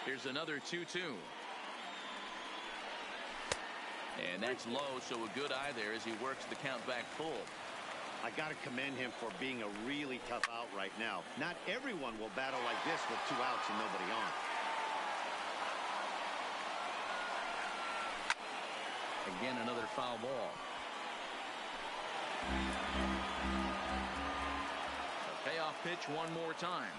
Here's another 2-2. And that's low, so a good eye there as he works the count back full. I got to commend him for being a really tough out right now. Not everyone will battle like this with 2 outs and nobody on. Again, another foul ball. A payoff pitch one more time.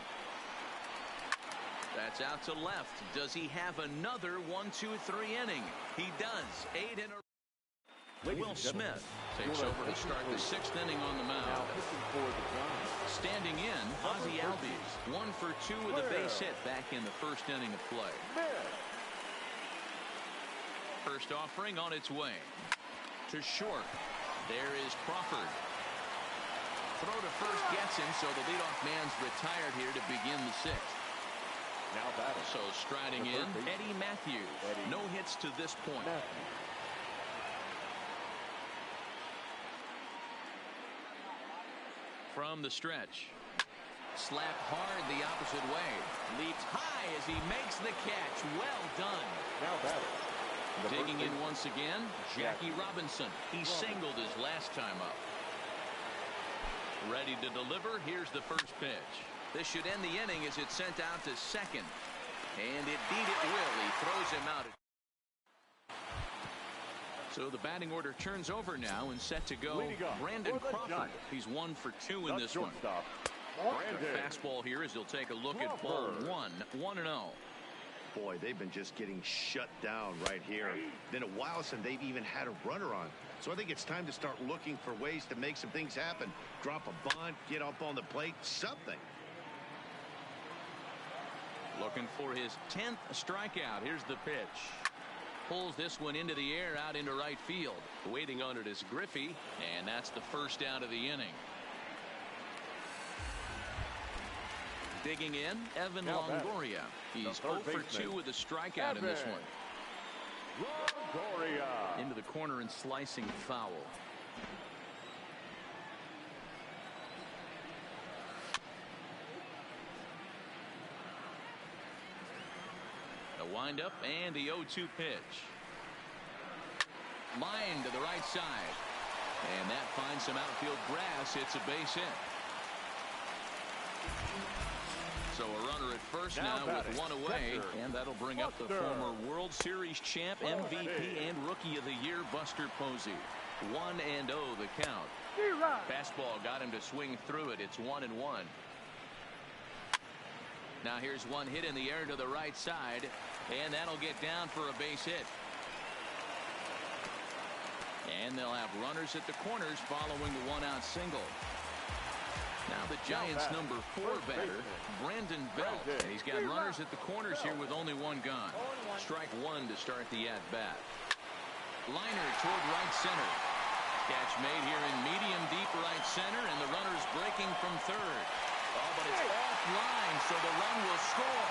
That's out to left. Does he have another 1-2-3 inning? He does. 8 in a row. Will Smith takes over to start the 6th inning on the mound. Standing in, Ozzie Albies. 1 for 2 with a base hit back in the 1st inning of play. First offering on its way. To short. There is Crawford. Throw to first gets him, so the leadoff man's retired here to begin the 6th. Now battle. So striding in, Eddie Matthews. No hits to this point. From the stretch. Slapped hard the opposite way. Leaps high as he makes the catch. Well done. Now battle. Digging in once again, Jackie Robinson. He singled his last time up. Ready to deliver. Here's the first pitch. This should end the inning as it's sent out to second. And it beat it will. He throws him out. So the batting order turns over now and set to go. Brandon Crawford. He's 1 for 2 in this one. A fastball here as he'll take a look at ball 1. 1-0. Boy, they've been just getting shut down right here. Been a while since they've even had a runner on. So I think it's time to start looking for ways to make some things happen. Drop a bunt, get up on the plate, something. Looking for his 10th strikeout. Here's the pitch. Pulls this one into the air out into right field. Waiting on it is Griffey, and that's the first out of the inning. Digging in, Evan Longoria. He's 0 for 2 with a strikeout in this one. Longoria into the corner and slicing foul. A windup and the 0-2 pitch. Line to the right side, and that finds some outfield grass. It's a base hit. So a runner at first now with one away, and that'll bring up the former World Series champ, MVP, and Rookie of the Year, Buster Posey. 1-0 the count. Fastball got him to swing through it. It's 1-1. Now here's one hit in the air to the right side, and that'll get down for a base hit. And they'll have runners at the corners following the one-out single. Now the Giants' number 4 batter, Brandon Belt. He's got runners at the corners here with only one gone. Strike one to start the at-bat. Liner toward right center. Catch made here in medium deep right center, and the runner's breaking from third. Oh, but it's offline, so the run will score.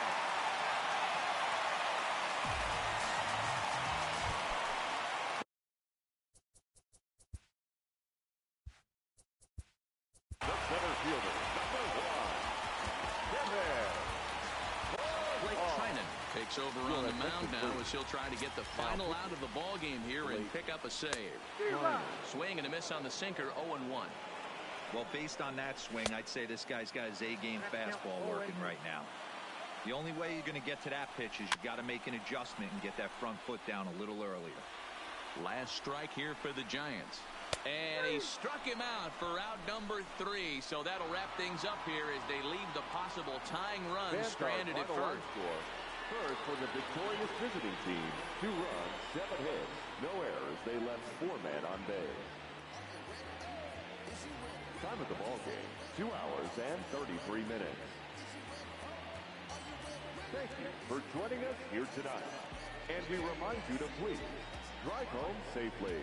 Takes over on the mound now as he'll try to get the final out of the ball game here and pick up a save. Swing and a miss on the sinker. 0-1. Well, based on that swing, I'd say this guy's got his A-game fastball working right now. The only way you're going to get to that pitch is you got to make an adjustment and get that front foot down a little earlier. Last strike here for the Giants. And he struck him out for out number 3. So that'll wrap things up here as they leave the possible tying run stranded at first. First for the victorious visiting team, 2 runs, 7 hits, no errors. They left 4 men on base. Time of the ball game, 2 hours and 33 minutes. Thank you for joining us here tonight. And we remind you to please drive home safely.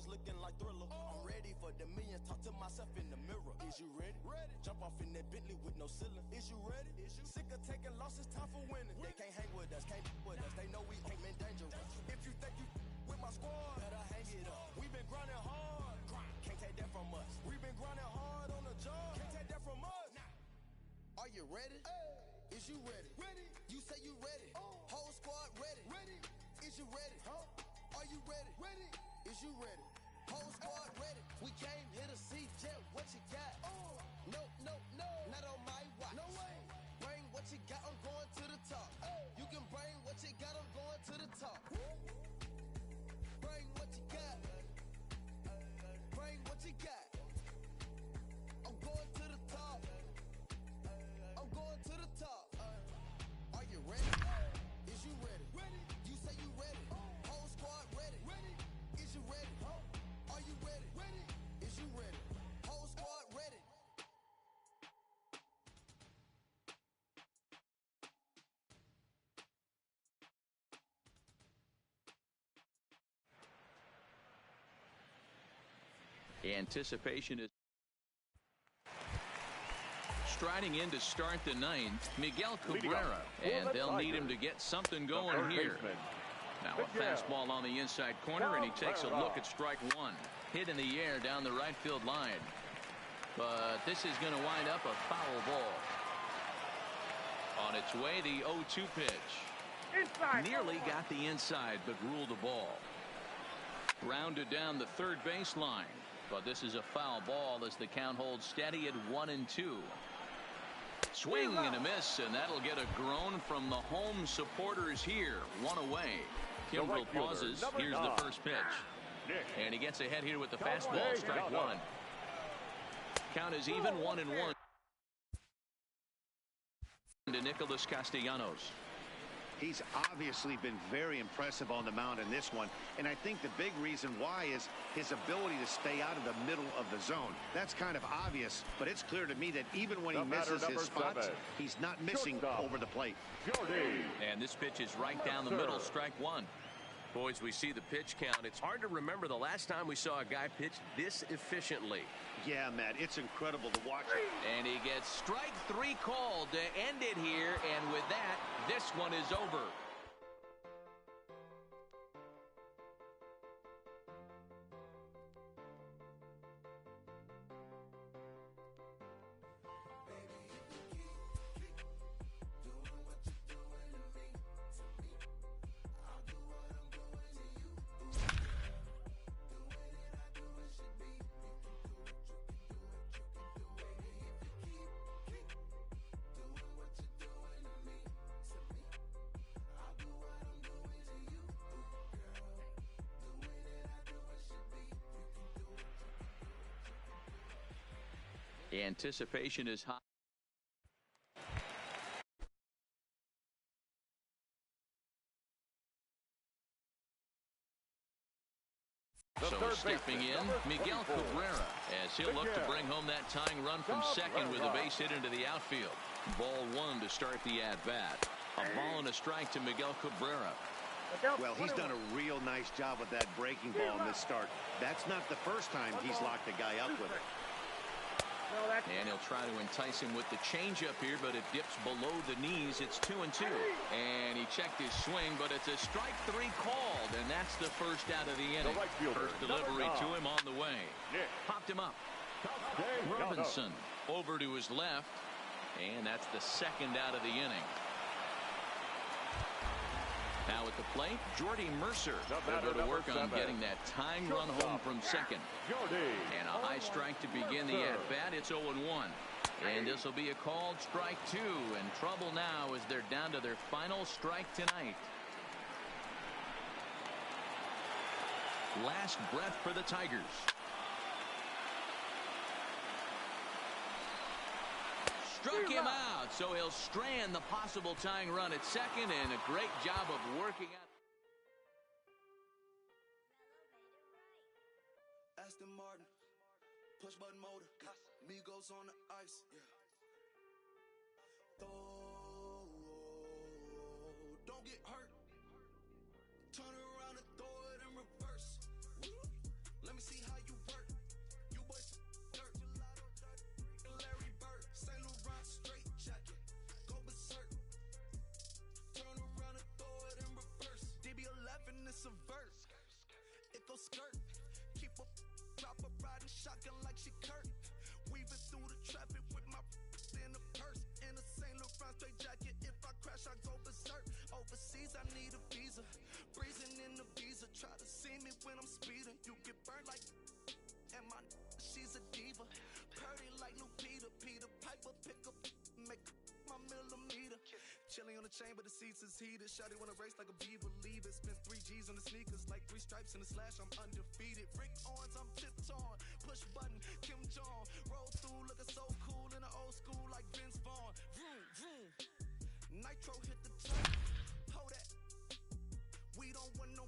Looking like Thriller. I'm ready for the millions. Talk to myself in the mirror. Is you ready? Jump off in that Bentley with no ceiling. Is you ready? Sick of taking losses, time for winning. They can't hang with us, can't with us. They know we ain't been dangerous. If you think you with my squad, better hang it up. We've been grinding hard. Can't take that from us. We've been grinding hard on the job. Can't take that from us. Are you ready? Is you ready? You say you ready. Whole squad ready. Is you ready? Are you ready? Is you ready? Whole squad ready. We came here to see Jet. What you got? No, not on my watch. No way. Bring what you got. I'm going to the top. You can bring what you got. I'm going to the top. Bring what you got. Bring what you got. I'm going to the top. I'm going to the top. Are you ready? Is you ready? You say you ready. Whole squad ready. Is you ready? Are you ready? Is you ready? Whole squad ready. Anticipation is striding in to start the ninth, Miguel Cabrera, and they'll need him to get something going here. Now a fastball on the inside corner, and he takes a look at strike one. Hit in the air down the right field line. But this is going to wind up a foul ball. On its way, the 0-2 pitch. Inside. Nearly got the inside, but ruled the ball. Rounded down the third baseline. But this is a foul ball as the count holds steady at 1-2. Swing and a miss, and that'll get a groan from the home supporters here. One away. Kimbrel pauses. Here's the first pitch. And he gets ahead here with the fastball. Strike one. Count is even 1-1 to Nicholas Castellanos. He's obviously been very impressive on the mound in this one, and I think the big reason why is his ability to stay out of the middle of the zone. That's kind of obvious, but it's clear to me that even when he misses his spots, he's not missing over the plate. And this pitch is right down the middle. Strike one. Boys, we see the pitch count. It's hard to remember the last time we saw a guy pitch this efficiently. Yeah, Matt, it's incredible to watch it. And he gets strike three called to end it here, and with that, this one is over. Anticipation is high. So stepping in, Miguel Cabrera, as he'll look to bring home that tying run from second with a base hit into the outfield. Ball one to start the at-bat. A ball and a strike to Miguel Cabrera. Well, he's done a real nice job with that breaking ball in this start. That's not the first time he's locked a guy up with it. And he'll try to entice him with the changeup here, but it dips below the knees. It's 2-2. And he checked his swing, but it's a strike three called, and that's the first out of the inning. First delivery to him on the way. Popped him up. Robinson over to his left, and that's the second out of the inning. Now at the plate, Jordy Mercer. They'll go to work on getting that tying run home from second. And a high strike to begin the at-bat. It's 0-1. And this will be a called strike two. And trouble now as they're down to their final strike tonight. Last breath for the Tigers. Struck him out, so he'll strand the possible tying run at second, and a great job of working out. Aston Martin, push button motor, Migos on the ice. Don't get hurt. Turn around and throw it in reverse. Let me see how you work. You boys dirt. Larry Bird, St. Laurent straight jacket. Go berserk. Turn around and throw it in reverse. DB11 is a verse. It goes skirt. Keep up, drop a riding shotgun like she Kurt. Weaving through the traffic with my in a purse. In a St. Laurent straight jacket. If I crash, I go berserk. Overseas, I need a visa. Breezing in the visa. Try to see me when I'm speeding. You get burned like. And my she's a diva. Purdy like Lupita. Peter Piper pick up. Make my millimeter. Chilling on the chain, but the seats is heated. Shawty wanna race like a beaver. Leave it. Spent 3 G's on the sneakers. Like 3 stripes in the slash. I'm undefeated. Rick Owens, I'm tiptoeing. Push button. Kim Jong. Roll through looking so cool in the old school like Vince Vaughn. Vroom, vroom. Nitro hit the top. Hold that. We don't want no